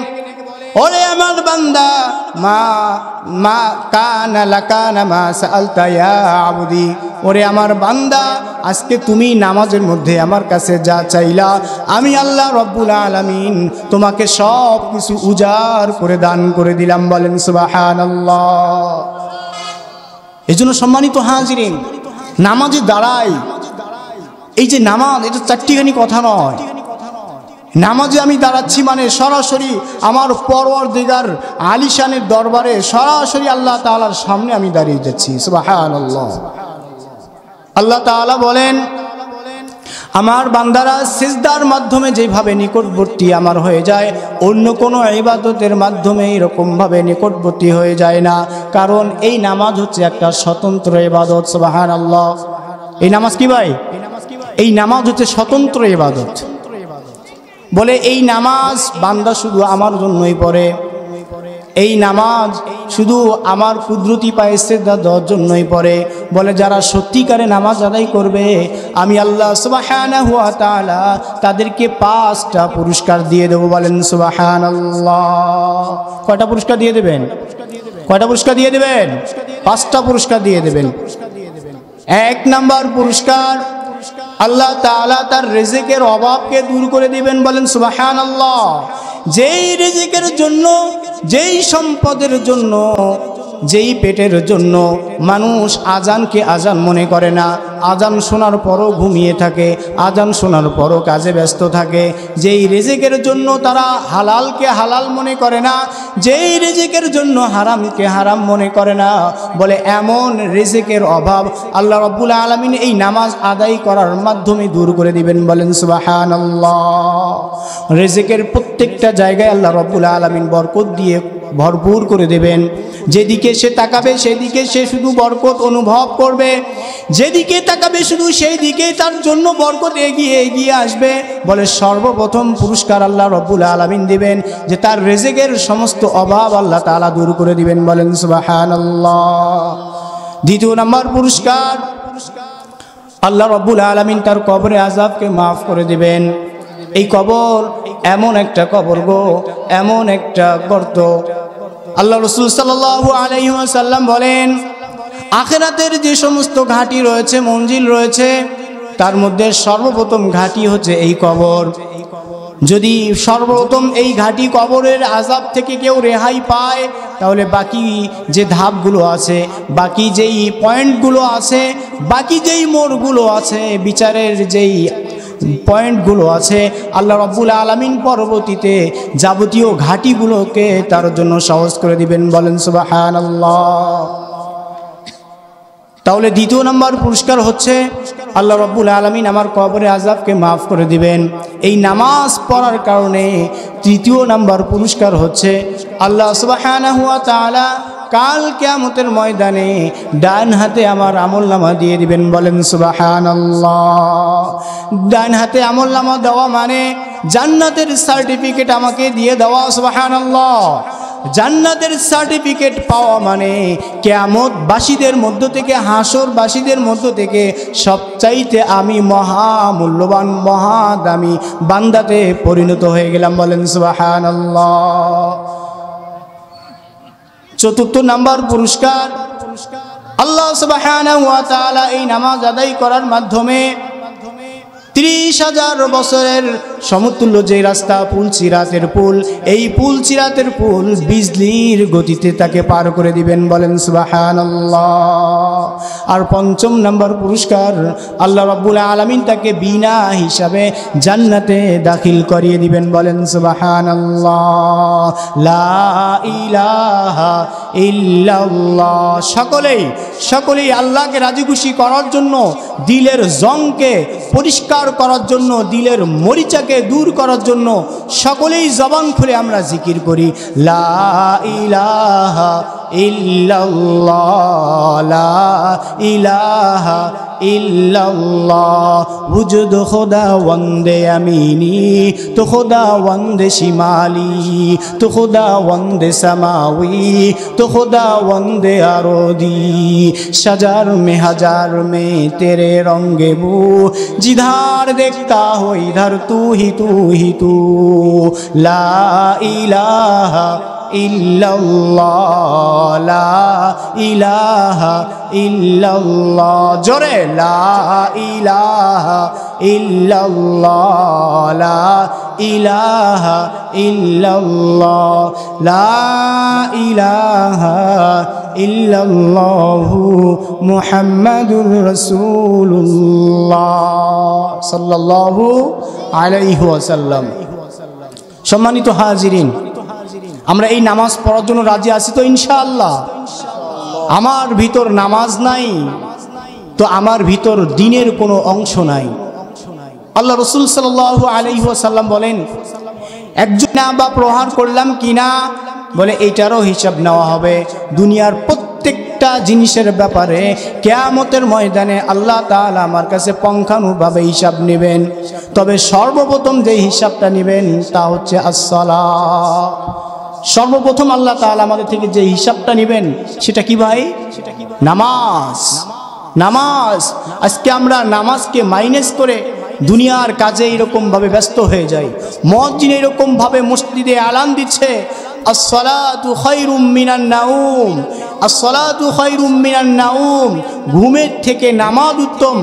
ও ওরে আমার বান্দা, মা মা কানা লাকানা মা সাআলতা ইয়া আবদি, ওরে আমার বান্দা, আজকে তুমি নামাজের মধ্যে আমার কাছে যা চাইলা, আমি আল্লাহ রব্বুল আলামিন তোমাকে সব কিছু উজাড় করে দান করে দিলাম। বলেন সুবহানাল্লাহ। এজন্য সম্মানিত হাজিরিন, নামাজে দাঁড়াই, এই যে নামাজ, এটা চারটিখানি কথা নয়। নামাজে আমি দাঁড়াচ্ছি মানে সরাসরি আমার পরওয়ারদিগার আলিশানের দরবারে সরাসরি আল্লাহ তাআলার সামনে আমি দাঁড়িয়ে যাচ্ছি। সুবহানাল্লাহ। আল্লাহ তাআলা বলেন, আমার বান্দারা সিজদার মাধ্যমে যেভাবে নিকটবর্তী আমার হয়ে যায়, অন্য কোনো ইবাদতের মাধ্যমে এরকমভাবে নিকটবর্তী হয়ে যায় না। কারণ এই নামাজ হচ্ছে একটা স্বতন্ত্র ইবাদত। সুবহানাল্লাহ। এই নামাজ কি ভাই? এই নামাজ হচ্ছে স্বতন্ত্র ইবাদত। বলে এই নামাজ বান্দা শুধু আমার জন্যই পড়ে, এই নামাজ শুধু আমার কুদরতি পায়ে সিজদা দেওয়ার জন্যই পড়ে। বলে যারা সত্যিকারে নামাজ আদায় করবে, আমি আল্লাহ সুবহানাহু ওয়া তাআলা তাদেরকে 5টা পুরস্কার দিয়ে দেব। বলেন সুবহানাল্লাহ। কয়টা পুরস্কার দিয়ে দেবেন? কয়টা পুরস্কার দিয়ে দেবেন? 5টা পুরস্কার দিয়ে দেবেন। 1 নাম্বার পুরস্কার, আল্লাহ তাআলা তার রিজিকের অভাবকে দূর করে দিবেন। বলেন সুবহানাল্লাহ। যেই রিজিকের জন্য, যেই সম্পদের জন্য, যেই পেটের জন্য মানুষ আজানকে আজান মনে করে না, আজান শোনার পরও ঘুমিয়ে থাকে, আজান শোনার পরও কাজে ব্যস্ত থাকে, যেই রিজিকের জন্য তারা হালালকে হালাল মনে করে না, যেই রিজিকের জন্য হারামকে হারাম মনে করে না, বলে এমন রিজিকের অভাব আল্লাহ রাব্বুল আলামিন এই নামাজ আদায় করার মাধ্যমে দূর করে দিবেন। বলেন সুবহানাল্লাহ। রিজিকের প্রত্যেকটা জায়গায় আল্লাহ রাব্বুল আলামিন বরকত দিয়ে ভরপুর করে দেবেন। যেদিকে সে তাকাবে সেদিকে সে শুধু বরকত অনুভব করবে, যেদিকে তাকাবে শুধু সেই দিকেই তার জন্য বরকত এগিয়ে এগিয়ে আসবে। বলে সর্বপ্রথম পুরস্কার আল্লাহ রব্বুল আলামিন দিবেন যে তার রিজিকের সমস্ত অভাব আল্লাহ তাআলা দূর করে দিবেন। বলেন সুবহানাল্লাহ। দ্বিতীয় নাম্বার পুরস্কার, আল্লাহ রব্বুল আলামিন তার কবরে আযাবকে মাফ করে দিবেন। এই কবর এমন একটা কবর গো, এমন একটা গর্ত। আল্লাহ রাসূল সাল্লাল্লাহু আলাইহি ওয়াসাল্লাম বলেন, আখিরাতের যে সমস্ত ঘাঁটি রয়েছে, মঞ্জিল রয়েছে, তার মধ্যে সর্বপ্রথম ঘাঁটি হচ্ছে এই কবর। যদি সর্বপ্রথম এই ঘাঁটি কবরের আযাব থেকে কেউ রেহাই পায়, তাহলে বাকি যে ধাপগুলো আছে, বাকি যেই পয়েন্টগুলো আছে, বাকি যেই মোড়গুলো আছে, বিচারের যেই পয়েন্টগুলো আছে, আল্লাহ রাব্বুল আলামিন পরবর্তীতে যাবতীয় ঘাটিগুলোকে তার জন্য সহজ করে দিবেন। বলেন সুবহানাল্লাহ। তাহলে দ্বিতীয় নাম্বার পুরস্কার হচ্ছে আল্লাহ রাব্বুল আলামিন আমার কবরের আযাবকে মাফ করে দিবেন এই নামাজ পড়ার কারণে। তৃতীয় নাম্বার পুরস্কার হচ্ছে আল্লাহ সুবহানাহু ওয়া তাআলা কাল কিয়ামতের ময়দানে ডান হাতে আমার আমলনামা দিয়ে দিবেন। বলেন সুবহানাল্লাহ। ডান হাতে আমলনামা দেওয়া মানে জান্নাতের সার্টিফিকেট আমাকে দিয়ে দেওয়া। সুবহানাল্লাহ। জান্নাতের সার্টিফিকেট পাওয়া মানে কিয়ামতবাসীদের মধ্য থেকে, হাসরবাসীদের মধ্য থেকে সবচাইতে আমি মহামূল্যবান, মহাদামি বান্দাতে পরিণত হয়ে গেলাম। বলেন সুবহানাল্লাহ। চতুর্থ নাম্বার পুরস্কার, আল্লাহ সুবহানাহু ওয়া তাআলা এই নামাজ আদায় করার মাধ্যমে 30,000 বছরের সমতুল্য যে রাস্তা, পুল সিরাতের পুল, এই পুল সিরাতের পুল বিজলির গতিতে তাকে পার করে দিবেন। বলেন সুবহানাল্লাহ। আর পঞ্চম নাম্বার পুরস্কার, আল্লাহ রাব্বুল আলামিন তাকে বিনা হিসাবে জান্নাতে দাখিল করিয়ে দিবেন। বলেন সুবহানাল্লাহ। লা ইলাহা ইল্লাল্লাহ। সকলেই আল্লাহকে রাজি খুশি করার জন্য, দিলের জংকে পরিষ্কার করার জন্য, দিলের মরিচাকে দূর করার জন্য সকলেই জবান খুলে আমরা জিকির করি, লা ইলাহা ইল্লাল্লাহ লা ইলাহা ইল্লাল্লাহ वुजुद खुदा वंदे अमीनी तो खुदा वंदे शिमाली तो खुदा वंदे समावी तो खुदा वंदे आरोदी शजार में हजार में तेरे रंगे बू जिधर देखता हो इधर तू ही तू ला इलाहा इल्लल्लाह ला इलाहा इल्लल्लाह जोरे ला इलाहा इल्लल्लाह ला इलाहा इल्लल्लाह ला इलाहा इल्लल्लाहु मुहम्मदुर रसूलुल्लाह सल्लल्लाहु अलैहि ওয়াসাল্লাম। সম্মানিত হাজিরিন, আমরা এই নামাজ পড়ার জন্য রাজি আছি তো ইনশাআল্লাহ? আমার ভিতর নামাজ নাই তো আমার ভিতর দ্বীনের কোনো অংশ নাই। আল্লাহ রাসূল সাল্লাল্লাহু আলাইহি ওয়াসাল্লাম বলেন, একজন না বা প্রহার করলাম কিনা, বলে এইটারও হিসাব নেওয়া হবে। দুনিয়ার প্রত্যেকটা জিনিসের ব্যাপারে কিয়ামতের ময়দানে আল্লাহ তাআলা আমার কাছে পঙ্খানুভাবে হিসাব নেবেন। তবে সর্বপ্রথম যে হিসাবটা নেবেন তা হচ্ছে আসসালাহ। সর্বপ্রথম আল্লাহ তাআলা আমাদের থেকে যে হিসাবটা নেবেন সেটা কি ভাই? নামাজ। নামাজ। আজকে আমরা নামাজকে মাইনাস করে দুনিয়ার কাজে এরকমভাবে ব্যস্ত হয়ে যাই। মুয়াজ্জিন এরকমভাবে মসজিদে আলান দিচ্ছে, আসসালাতু খায়রুম মিনান নাউম, আসসালাতু খায়রুম মিনান নাউম, ঘুমের থেকে নামাজ উত্তম।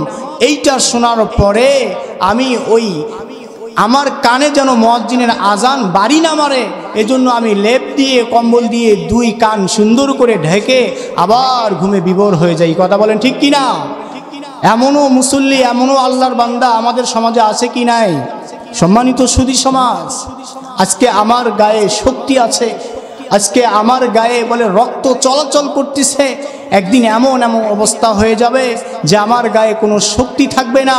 এইটা শোনার পরে আমি আমার কানে যেন মুয়াজ্জিনের আজান বাড়ি না মারে, এজন্য আমি লেপ দিয়ে কম্বল দিয়ে দুই কান সুন্দর করে ঢেকে আবার ঘুমে বিভোর হয়ে যাই। কথা বলেন ঠিক কিনা? এমনও মুসল্লি, এমনও আল্লাহর বান্দা আমাদের সমাজে আছে কি নাই? সম্মানিত সুধী সমাজ, আজকে আমার গায়ে শক্তি আছে, আজকে আমার গায়ে বলে রক্ত চলাচল করতেছে। একদিন এমন অবস্থা হয়ে যাবে যে আমার গায়ে কোনো শক্তি থাকবে না,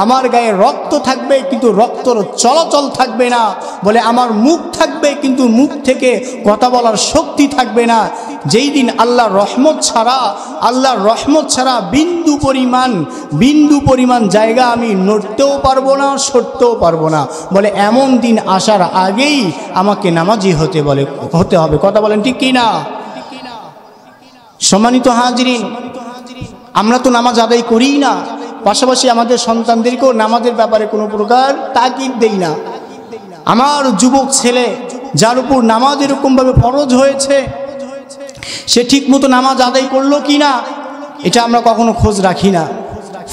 আমার গায়ে রক্ত থাকবে কিন্তু রক্তর চলাচল থাকবে না। বলে আমার মুখ থাকবে কিন্তু মুখ থেকে কথা বলার শক্তি থাকবে না। যেই দিন আল্লাহর রহমত ছাড়া বিন্দু পরিমাণ জায়গা আমি নড়তেও পারবো না, সরতেও পারবো না। বলে এমন দিন আসার আগেই আমাকে নামাজি হতে হবে। কথা বলেন ঠিক কি না? সম্মানিত হাজিরিন, আমরা তো নামাজ আদায় করি না, পাশাপাশি আমাদের সন্তানদেরকেও নামাজের ব্যাপারে কোনো প্রকার তাকিদ দেই না। আমার যুবক ছেলে যার উপর নামাজ এরকমভাবে ফরজ হয়েছে, সে ঠিক মতো নামাজ আদায় করলো কি না এটা আমরা কখনো খোঁজ রাখি না।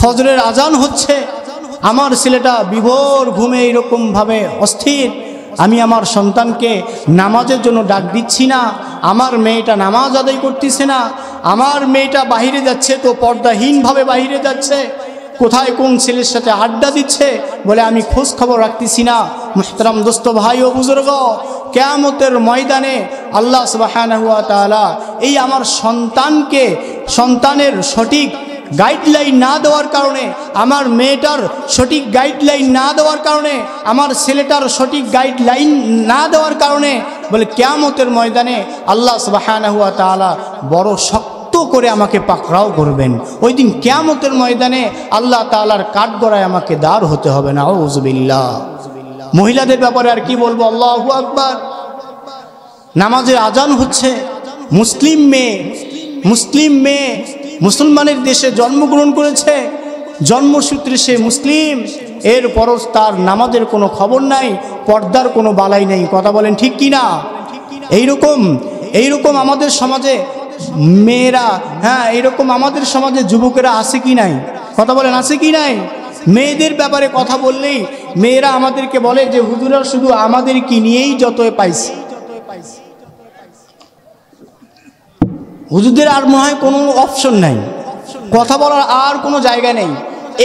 ফজরের আজান হচ্ছে, আমার ছেলেটা বিভোর ঘুমে এরকমভাবে অস্থির, আমি আমার সন্তানকে নামাজের জন্য ডাক দিচ্ছি না, আমার মেয়েটা নামাজ আদায় করতেছে না, আমার মেয়েটা বাহিরে যাচ্ছে তো পর্দাহীনভাবে বাহিরে যাচ্ছে, কোথায় কোন ছেলের সাথে আড্ডা দিচ্ছে, বলে আমি খোঁজ খবর রাখতেছি না। মুহতারাম দোস্ত ভাই ও বুজুর্গ, কিয়ামতের ময়দানে আল্লাহ সুবহানাহু ওয়া তাআলা এই আমার সন্তানের সঠিক গাইডলাইন না দেওয়ার কারণে, আমার মেয়েটার সঠিক গাইডলাইন না দেওয়ার কারণে, আমার ছেলেটার সঠিক গাইডলাইন না দেওয়ার কারণে বলে কিয়ামতের ময়দানে আল্লাহ সুবহানাহু ওয়া তাআলা বড় শক্ত করে আমাকে পাকড়াও করবেন। ওই দিন কিয়ামতের ময়দানে আল্লাহ তাআলার কাঠগড়ায় আমাকে দাঁড় হতে হবে। নাউযুবিল্লাহ। মহিলাদের ব্যাপারে আর কি বলবো? আল্লাহু আকবার। নামাজের আজান হচ্ছে, মুসলিম মেয়ে মুসলমানের দেশে জন্মগ্রহণ করেছে, জন্মসূত্রে সে মুসলিম, এরপরও তার নামাজের কোনো খবর নাই, পর্দার কোনো বালাই নেই। কথা বলেন ঠিক কি না? এইরকম আমাদের সমাজে মেয়েরা, হ্যাঁ এইরকম আমাদের সমাজে যুবকেরা আছে কি নাই? কথা বলেন আছে কি নাই? মেয়েদের ব্যাপারে কথা বললেই মেয়েরা আমাদেরকে বলে যে হুজুরা শুধু আমাদের কি নিয়েই যত পাইছে, হুজুরদের আর মনে হয় কোনো অপশন নাই, কথা বলার আর কোনো জায়গা নেই।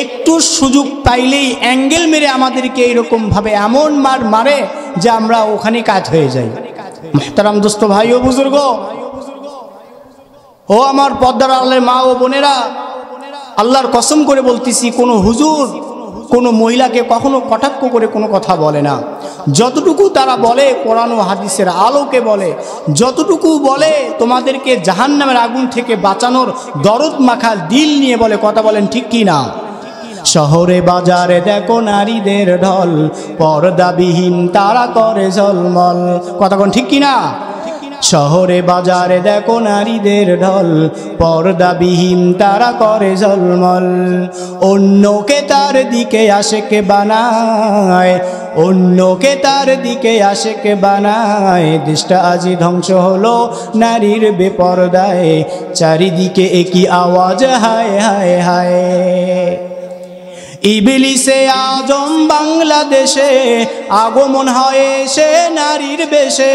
একটু সুযোগ পাইলেই অ্যাঙ্গেল মেরে আমাদেরকে এরকমভাবে এমন মারে যে আমরা ওখানে কাজ হয়ে যাই। মুহতারাম দোস্ত ভাই ও বুজুর্গ, ও আমার পর্দার আড়ালের মা ও বোনেরা, আল্লাহর কসম করে বলতেছি, কোনো হুজুর কোনো মহিলাকে কখনো কটাক্ষ করে কোনো কথা বলে না। যতটুকু তারা বলে কোরআন ও হাদিসের আলোকে বলে, যতটুকু বলে তোমাদেরকে জাহান্নামের আগুন থেকে বাঁচানোর দরদ মাখা দিল নিয়ে বলে। কথা বলেন ঠিক কি না? শহরে বাজারে দেখো নারীদের ঢল, পর্দাবিহীন তারা করে ঝলমল। কথা কোন ঠিক কি না? শহরে বাজারে দেখো নারীদের ঢল, পর্দাবিহীন তারা করে ঝলমল। অন্যকে তার দিকে আশেকে বানায়, অন্যকে তার দিকে আশেকে বানায়। দেশটা আজি ধ্বংস হলো নারীর বেপরদায়, চারিদিকে একই আওয়াজ হায় হায় হায়। ইবলিসে আজম বাংলাদেশে আগমন হয় সে নারীর বেশে।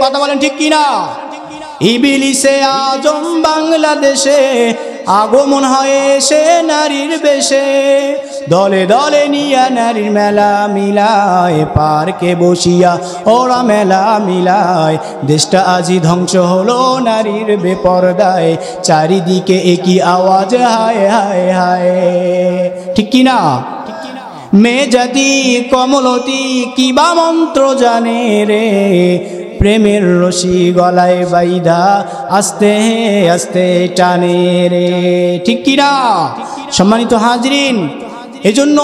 কথা বলেন ঠিক কিনা? ইবলিসে আজম বাংলাদেশে আগমন হয় সে নারীর বেশে। দলে দলে নিয়া নারীর মেলা মিলায়, পার্কে বসিয়া ওরা মেলা মিলায়। দেশটা আজি ধ্বংস হলো নারীর বেপরদায়, চারিদিকে একই আওয়াজ হায় হায় হায়। ঠিক কিনা? মেয়ে জাতি কমলতি কিবা মন্ত্র জানে রে, প্রেমের রশি গলায় বাইধা আস্তে আস্তে টানে রে। ঠিক কিনা? সম্মানিত হাজরিন, এজন্য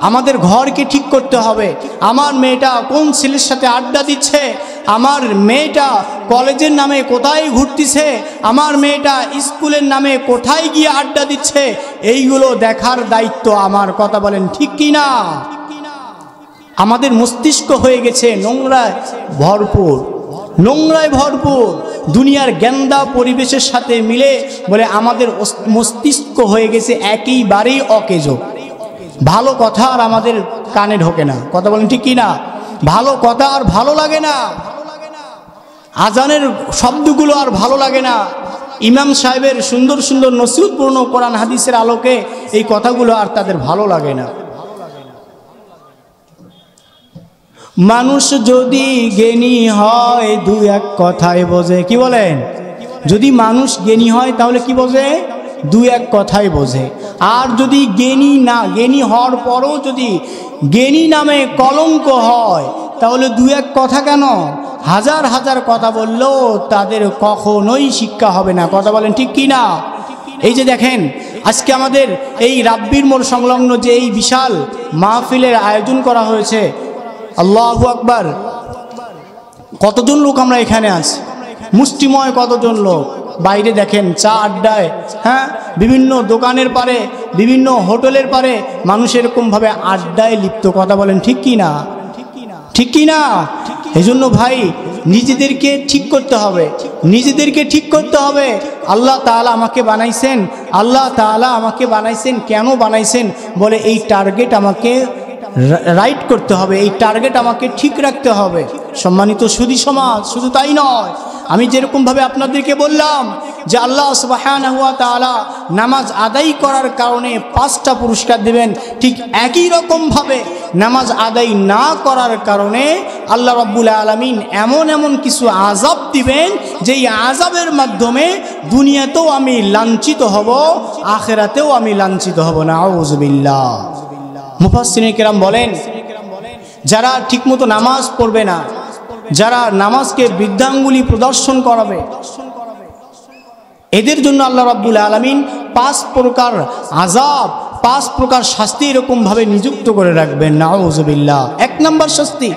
আমাদের ঘরকে ঠিক করতে হবে। আমার মেয়েটা কোন ছেলের সাথে আড্ডা দিচ্ছে, আমার মেয়েটা কলেজের নামে কোথায় ঘুরতেছে, আমার মেয়েটা স্কুলের নামে কোথায় গিয়ে আড্ডা দিচ্ছে, এইগুলো দেখার দায়িত্ব আমার। কথা বলেন ঠিক কি না? আমাদের মস্তিষ্ক হয়ে গেছে নোংরায় ভরপুর, নোংরায় ভরপুর। দুনিয়ার গেন্দা পরিবেশের সাথে মিলে বলে আমাদের মস্তিষ্ক হয়ে গেছে একেবারেই অকেজো। ভালো কথা আর আমাদের কানে ঢোকে না। কথা বলেন ঠিক কি না? ভালো কথা আর ভালো লাগে না, আজানের শব্দগুলো আর ভালো লাগে না, ইমাম সাহেবের সুন্দর সুন্দর নসিহতপূর্ণ কোরআন হাদিসের আলোকে এই কথাগুলো আর তাদের ভালো লাগে না। মানুষ যদি জ্ঞানী হয় দু এক কথায় বোঝে। কি বলেন? যদি মানুষ জ্ঞানী হয় তাহলে কি বোঝে? দু এক কথাই বোঝে। আর যদি জ্ঞানী না, জ্ঞানী হওয়ার পরও যদি জ্ঞানী নামে কলঙ্ক হয় তাহলে দু এক কথা কেন, হাজার হাজার কথা বললেও তাদের কখনোই শিক্ষা হবে না। কথা বলেন ঠিক কি না? এই যে দেখেন আজকে আমাদের এই রাব্বির মোড় সংলগ্ন যে এই বিশাল মাহফিলের আয়োজন করা হয়েছে, আল্লাহু আকবার, কতজন লোক আমরা এখানে আছি, মুষ্টিময় কতজন লোক। বাইরে দেখেন চা আড্ডায়, হ্যাঁ, বিভিন্ন দোকানের পারে, বিভিন্ন হোটেলের পারে মানুষ এরকমভাবে আড্ডায় লিপ্ত। কথা বলেন ঠিক কি না? ঠিক কি না? এজন্য ভাই নিজেদেরকে ঠিক করতে হবে, নিজেদেরকে ঠিক করতে হবে। আল্লাহ তাআলা আমাকে বানাইছেন, আল্লাহ তাআলা আমাকে বানাইছেন, কেন বানাইছেন? বলে এই টার্গেট আমাকে রাইট করতে হবে, এই টার্গেট আমাকে ঠিক রাখতে হবে। সম্মানিত সুধী সমাজ, শুধু তাই নয়, আমি যেরকমভাবে আপনাদেরকে বললাম যে আল্লাহ সুবহানাহু ওয়া তাআলা নামাজ আদায় করার কারণে 5টা পুরস্কার দেবেন, ঠিক একই রকমভাবে নামাজ আদায় না করার কারণে আল্লাহ রাব্বুল আলামিন এমন এমন কিছু আযাব দিবেন যেই আযাবের মাধ্যমে দুনিয়াতেও আমি লাঞ্ছিত হব, আখিরাতেও আমি লাঞ্ছিত হব। নাউযুবিল্লাহ। মুফাসসিরিন কেরাম বলেন, যারা ঠিকমতো নামাজ পড়বে না, যারা নামাজকে বৃদ্ধাঙ্গুলি প্রদর্শন করাবে, এদের জন্য আল্লাহ রাব্বুল আলামিন 5 প্রকার আযাব, 5 প্রকার শাস্তি এরকমভাবে নিযুক্ত করে রাখবেন। নাউযুবিল্লাহ। 1 নম্বর শাস্তি,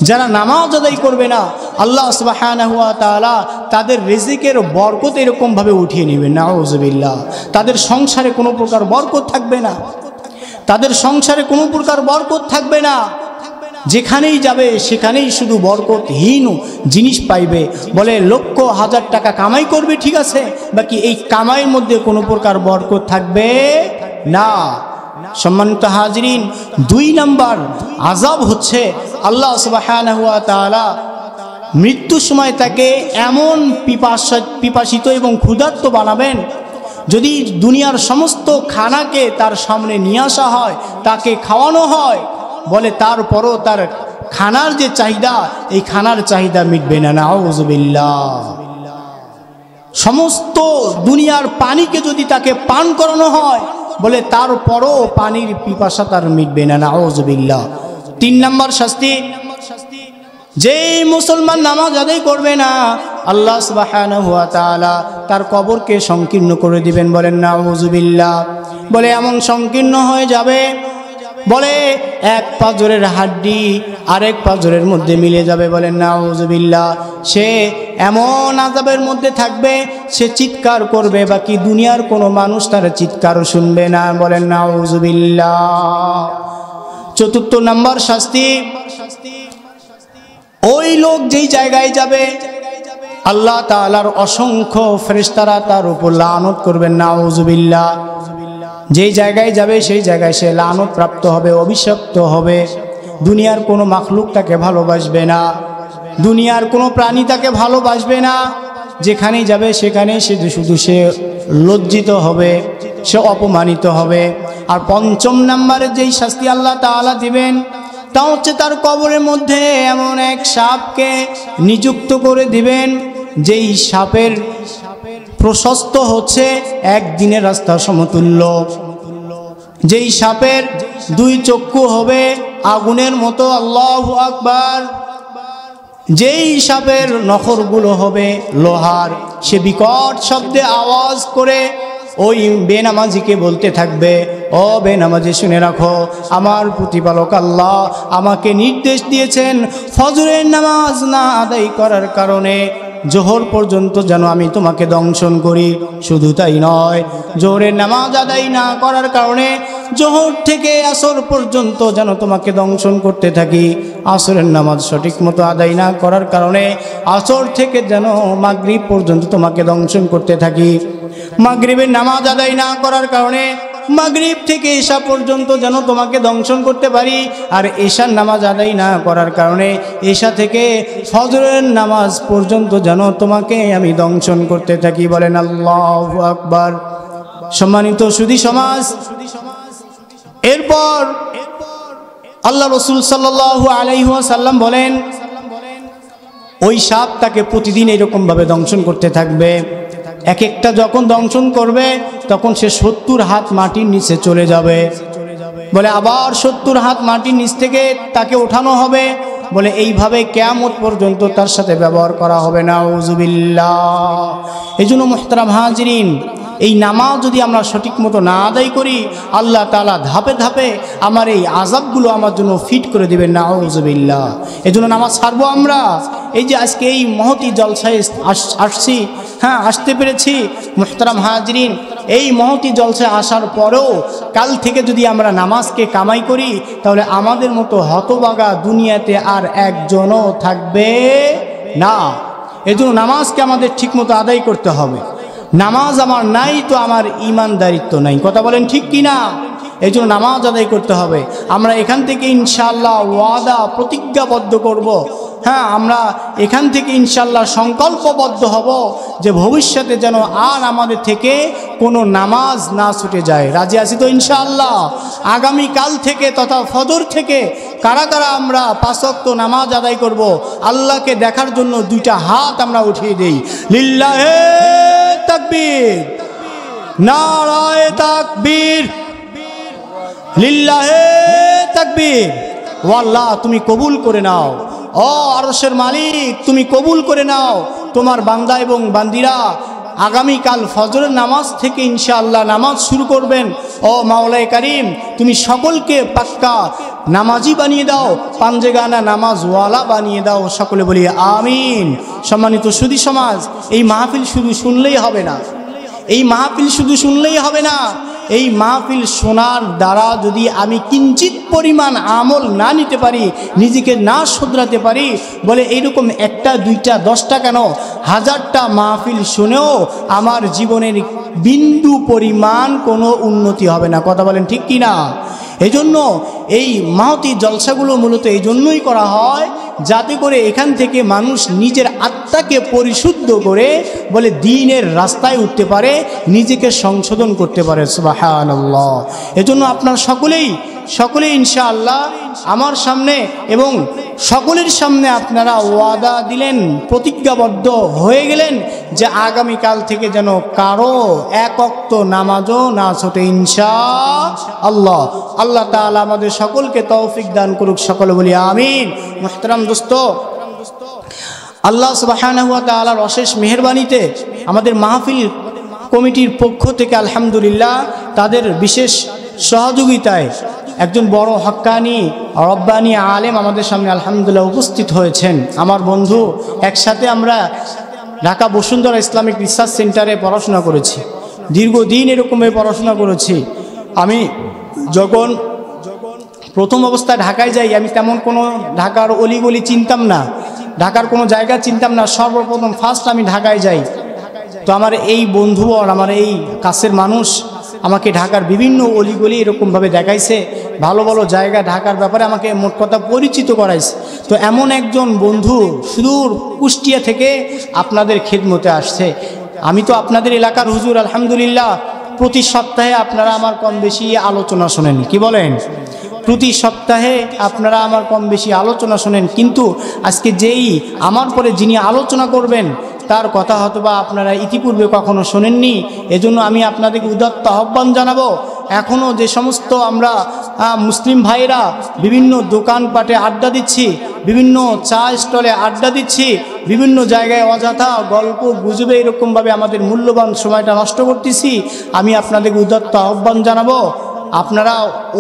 যারা নামাজ আদায় করবে না আল্লাহ সুবহানাহু ওয়া তাআলা তাদের রিজিকের বরকত এরকমভাবে উঠিয়ে নেবেন। নাউযুবিল্লাহ। তাদের সংসারে কোনো প্রকার বরকত থাকবে না, তাদের সংসারে কোনো প্রকার বরকত থাকবে না। যেখানেই যাবে সেখানেই শুধু বরকতহীন জিনিস পাইবে। বলে লক্ষ হাজার টাকা কামাই করবে, ঠিক আছে, বাকি এই কামাইয়ের মধ্যে কোনো প্রকার বরকত থাকবে না। সম্মানিত হাজরিন, 2 নম্বর আযাব হচ্ছে আল্লাহ সুবহানাহু ওয়া তাআলা মৃত্যুর সময় তাকে এমন পিপাসিত এবং ক্ষুধার্ত বানাবেন, যদি দুনিয়ার সমস্ত খানাকে তার সামনে নিয়ে আসা হয়, তাকে খাওয়ানো হয়, বলে তারপরও তার খানার যে চাহিদা, এই খানার চাহিদা মিটবে না। নাউযুবিল্লাহ। সমস্ত দুনিয়ার পানিকে যদি তাকে পান করানো হয়, বলে তারপরও পানির পিপাসা তার মিটবে না, নাউযুবিল্লাহ। 3 নম্বর শাস্তি, যেই মুসলমান নামাজ আদায় করবে না আল্লাহ সুবহানাহু ওয়া তাআলা তার কবরকে সংকীর্ণ করে দিবেন, বলেন নাউযুবিল্লাহ। বলে এমন সংকীর্ণ হয়ে যাবে, বলে এক পাঁজরের হাড্ডি আরেক পাঁজরের মধ্যে মিলে যাবে, বলেন নাউযুবিল্লাহ। সে এমন আযাবের মধ্যে থাকবে, সে চিৎকার করবে, বাকি দুনিয়ার কোনো মানুষ তার চিৎকারও শুনবে না, বলেন নাউযুবিল্লাহ। 4 নম্বর শাস্তি, ওই লোক যেই জায়গায় যাবে আল্লাহ তাআলার অসংখ্য ফেরেশতারা তার উপর লানত করবেন, নাউযুবিল্লাহ। যেই জায়গায় যাবে সেই জায়গায় সে লানত প্রাপ্ত হবে, অভিশপ্ত হবে। দুনিয়ার কোনো মাখলুক তাকে ভালোবাসবে না, দুনিয়ার কোনো প্রাণী তাকে ভালোবাসবে না। যেখানেই যাবে সেখানে শুধু সে লজ্জিত হবে, সে অপমানিত হবে। আর 5 নম্বরের যেই শাস্তি আল্লাহ তাআলা দিবেন তা হচ্ছে তার কবরের মধ্যে এমন এক সাপকে নিযুক্ত করে দিবেন, যেই সাপের প্রশস্ত হচ্ছে একদিনের রাস্তা সমতুল্য, যেই সাপের 2 চক্ষু হবে আগুনের মতো, আল্লাহু আকবার। যেই সাপের নখরগুলো হবে লোহার, সে বিকট শব্দে আওয়াজ করে ওই বেনামাজিকে বলতে থাকবে, ও বেনামাজি শুনে রাখো, আমার প্রতিপালক আল্লাহ আমাকে নির্দেশ দিয়েছেন ফজরের নামাজ না আদায় করার কারণে জোহর পর্যন্ত যেন আমি তোমাকে দংশন করি। শুধু তাই নয়, জোহরের নামাজ আদায় না করার কারণে জোহর থেকে আসর পর্যন্ত যেন তোমাকে দংশন করতে থাকি। আসরের নামাজ সঠিক মতো আদায় না করার কারণে আসর থেকে যেন মাগরিব পর্যন্ত তোমাকে দংশন করতে থাকি। মাগরিবের নামাজ আদায় না করার কারণে মাগরিব থেকে এশা পর্যন্ত যেন তোমাকে দংশন করতে পারি। আর এশার নামাজ আদায় না করার কারণে এশা থেকে ফজরের নামাজ পর্যন্ত যেন তোমাকে আমি দংশন করতে থাকি, বলেন আল্লাহু আকবার। সম্মানিত সুধী সমাজ, এরপর আল্লাহ রাসূল সাল্লাল্লাহু আলাইহি ওয়াসাল্লাম বলেন, ওই সাপ তাকে প্রতিদিন এরকম ভাবে দংশন করতে থাকবে। এক একটা যখন দংশন করবে তখন সে 70 হাত মাটির নিচে চলে যাবে। বলে আবার 70 হাত মাটির নিচ থেকে তাকে ওঠানো হবে। বলে এইভাবে কিয়ামত পর্যন্ত তার সাথে ব্যবহার করা হবে, নাউযুবিল্লাহ। এজন্য মুহতারাম হাজিরিন, এই নামাজ যদি আমরা সঠিক মতো না আদায় করি আল্লাহ তাআলা ধাপে ধাপে আমার এই আযাবগুলো আমার জন্য ফিট করে দেবেন, নাউযুবিল্লাহ। এজন্য নামাজ ছাড়বো আমরা। এই যে আজকে এই মহতি জলসায় আসছি, হ্যাঁ আসতে পেরেছি মুহতারাম হাজিরিন, এই মহতি জলসায় আসার পরেও কাল থেকে যদি আমরা নামাজকে কামাই করি তাহলে আমাদের মতো হতভাগা দুনিয়াতে আর একজনও থাকবে না। এজন্য নামাজকে আমাদের ঠিকমতো আদায় করতে হবে। নামাজ আমার নাই তো আমার ঈমানদারিত্ব নাই, কথা বলেন ঠিক কি না? এই জন্য নামাজ আদায় করতে হবে। আমরা এখান থেকে ইনশাআল্লাহ ওয়াদা প্রতিজ্ঞাবদ্ধ করব, হ্যাঁ আমরা এখান থেকে ইনশাআল্লাহ সংকল্পবদ্ধ হব যে ভবিষ্যতে যেন আর আমাদের থেকে কোনো নামাজ না ছুটে যায়। রাজি আছি তো ইনশাআল্লাহ? আগামীকাল থেকে তথা ফজর থেকে কারা কারা আমরা 5 ওয়াক্ত নামাজ আদায় করব, আল্লাহকে দেখার জন্য 2টা হাত আমরা উঠিয়ে দেই। লিল্লাহে তাকবীর, নারায়ে তাকবীর, লিল্লাহে তাকবীর। ও আল্লাহ তুমি কবুল করে নাও, ও আরশের মালিক তুমি কবুল করে নাও। তোমার বান্দা এবং বান্দিরা আগামীকাল ফজরের নামাজ থেকে ইনশাআল্লাহ নামাজ শুরু করবেন। ও মাওলায়ে কারীম তুমি সকলকে পাক্কা নামাজি বানিয়ে দাও, পাঞ্জেগানা নামাজওয়ালা বানিয়ে দাও। সকলে বলি আমিন। সম্মানিত সুধী সমাজ, এই মাহফিল শুধু শুনলেই হবে না, এই মাহফিল শুধু শুনলেই হবে না। এই মাহফিল শোনার দ্বারা যদি আমি কিঞ্চিত পরিমাণ আমল না নিতে পারি, নিজেকে না শুধরাতে পারি, বলে এইরকম 1টা 2টা 10টা কেন 1000টা মাহফিল শুনেও আমার জীবনের বিন্দু পরিমাণ কোনো উন্নতি হবে না। কথা বলেন ঠিক কি না? এজন্য এই মাহতি জলসাগুলো মূলত এই জন্যই করা হয় যাতে করে এখান থেকে মানুষ নিজের আত্মাকে পরিশুদ্ধ করে বলে দ্বীনের রাস্তায় উঠতে পারে, নিজেকে সংশোধন করতে পারে। সুবহানাল্লাহ। এজন্য আপনারা সকলেই ইনশাআল্লাহ আমার সামনে এবং সকলের সামনে আপনারা ওয়াদা দিলেন, প্রতিজ্ঞাবদ্ধ হয়ে গেলেন যে আগামীকাল থেকে যেন কারো এক ওয়াক্ত নামাজও না ছোটে ইনশাআল্লাহ। আল্লাহ তাআলা আমাদের সকলকে তৌফিক দান করুক, সকলে বলি আমিন। মুহতারাম দোস্ত, আল্লাহ সুবহানাহু ওয়া তাআলার অশেষ মেহেরবানিতে আমাদের মাহফিল কমিটির পক্ষ থেকে আলহামদুলিল্লাহ তাদের বিশেষ সহযোগিতায় একজন বড় হক্কানি রব্বানি আলেম আমাদের সামনে আলহামদুলিল্লাহ উপস্থিত হয়েছেন। আমার বন্ধু, একসাথে আমরা ঢাকা বসুন্ধরা ইসলামিক রিসার্চ সেন্টারে পড়াশোনা করেছি, দীর্ঘদিন এরকমভাবে পড়াশোনা করেছি। আমি যখন প্রথম অবস্থায় ঢাকায় যাই, আমি তেমন কোনো ঢাকার অলিগলি চিনতাম না, ঢাকার কোনো জায়গা চিনতাম না। সর্বপ্রথম ফার্স্ট আমি ঢাকায় যাই, তো আমার এই বন্ধু আর আমার এই কাছের মানুষ আমাকে ঢাকার বিভিন্ন অলিগলি এরকমভাবে দেখাইছে, ভালো ভালো জায়গা ঢাকার ব্যাপারে আমাকে মোট কথা পরিচিত করাইছে। তো এমন একজন বন্ধু সুদূর কুষ্টিয়া থেকে আপনাদের খেদমতে আসছে। আমি তো আপনাদের এলাকার হুজুর, আলহামদুলিল্লাহ প্রতি সপ্তাহে আপনারা আমার কম বেশি আলোচনা শোনেন, কি বলেন? প্রতি সপ্তাহে আপনারা আমার কম বেশি আলোচনা শোনেন, কিন্তু আজকে যেই আমার পরে যিনি আলোচনা করবেন তার কথা হয়তোবা আপনারা ইতিপূর্বে কখনো শোনেননি। এজন্য আমি আপনাদেরকে উদাত্ত আহ্বান জানাবো, এখনও যে সমস্ত আমরা মুসলিম ভাইরা বিভিন্ন দোকানপাটে আড্ডা দিচ্ছি, বিভিন্ন চা স্টলে আড্ডা দিচ্ছি, বিভিন্ন জায়গায় অযথা গল্প গুজবে এরকমভাবে আমাদের মূল্যবান সময়টা নষ্ট করতেছি, আমি আপনাদেরকে উদাত্ত আহ্বান জানাবো আপনারা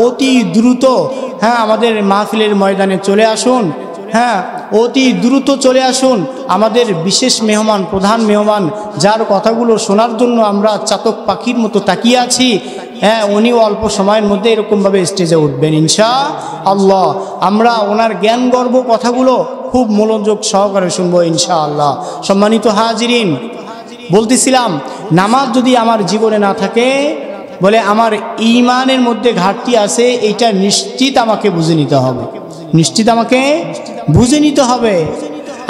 অতি দ্রুত আমাদের মাহফিলের ময়দানে চলে আসুন। অতি দ্রুত চলে আসুন। আমাদের বিশেষ মেহমান, প্রধান মেহমান, যার কথাগুলো শোনার জন্য আমরা চাতক পাখির মতো তাকিয়ে আছি, উনিও অল্প সময়ের মধ্যে এরকমভাবে স্টেজে উঠবেন ইনশাআল্লাহ। আমরা ওনার জ্ঞান গর্ব কথাগুলো খুব মনোযোগ সহকারে শুনবো ইনশাআল্লাহ। সম্মানিত হাজিরিন, বলতেছিলাম নামাজ যদি আমার জীবনে না থাকে, বলে আমার ঈমানের মধ্যে ঘাটতি আছে, এইটা নিশ্চিত আমাকে বুঝে নিতে হবে, নিশ্চিত আমাকে বুঝে নিতে হবে।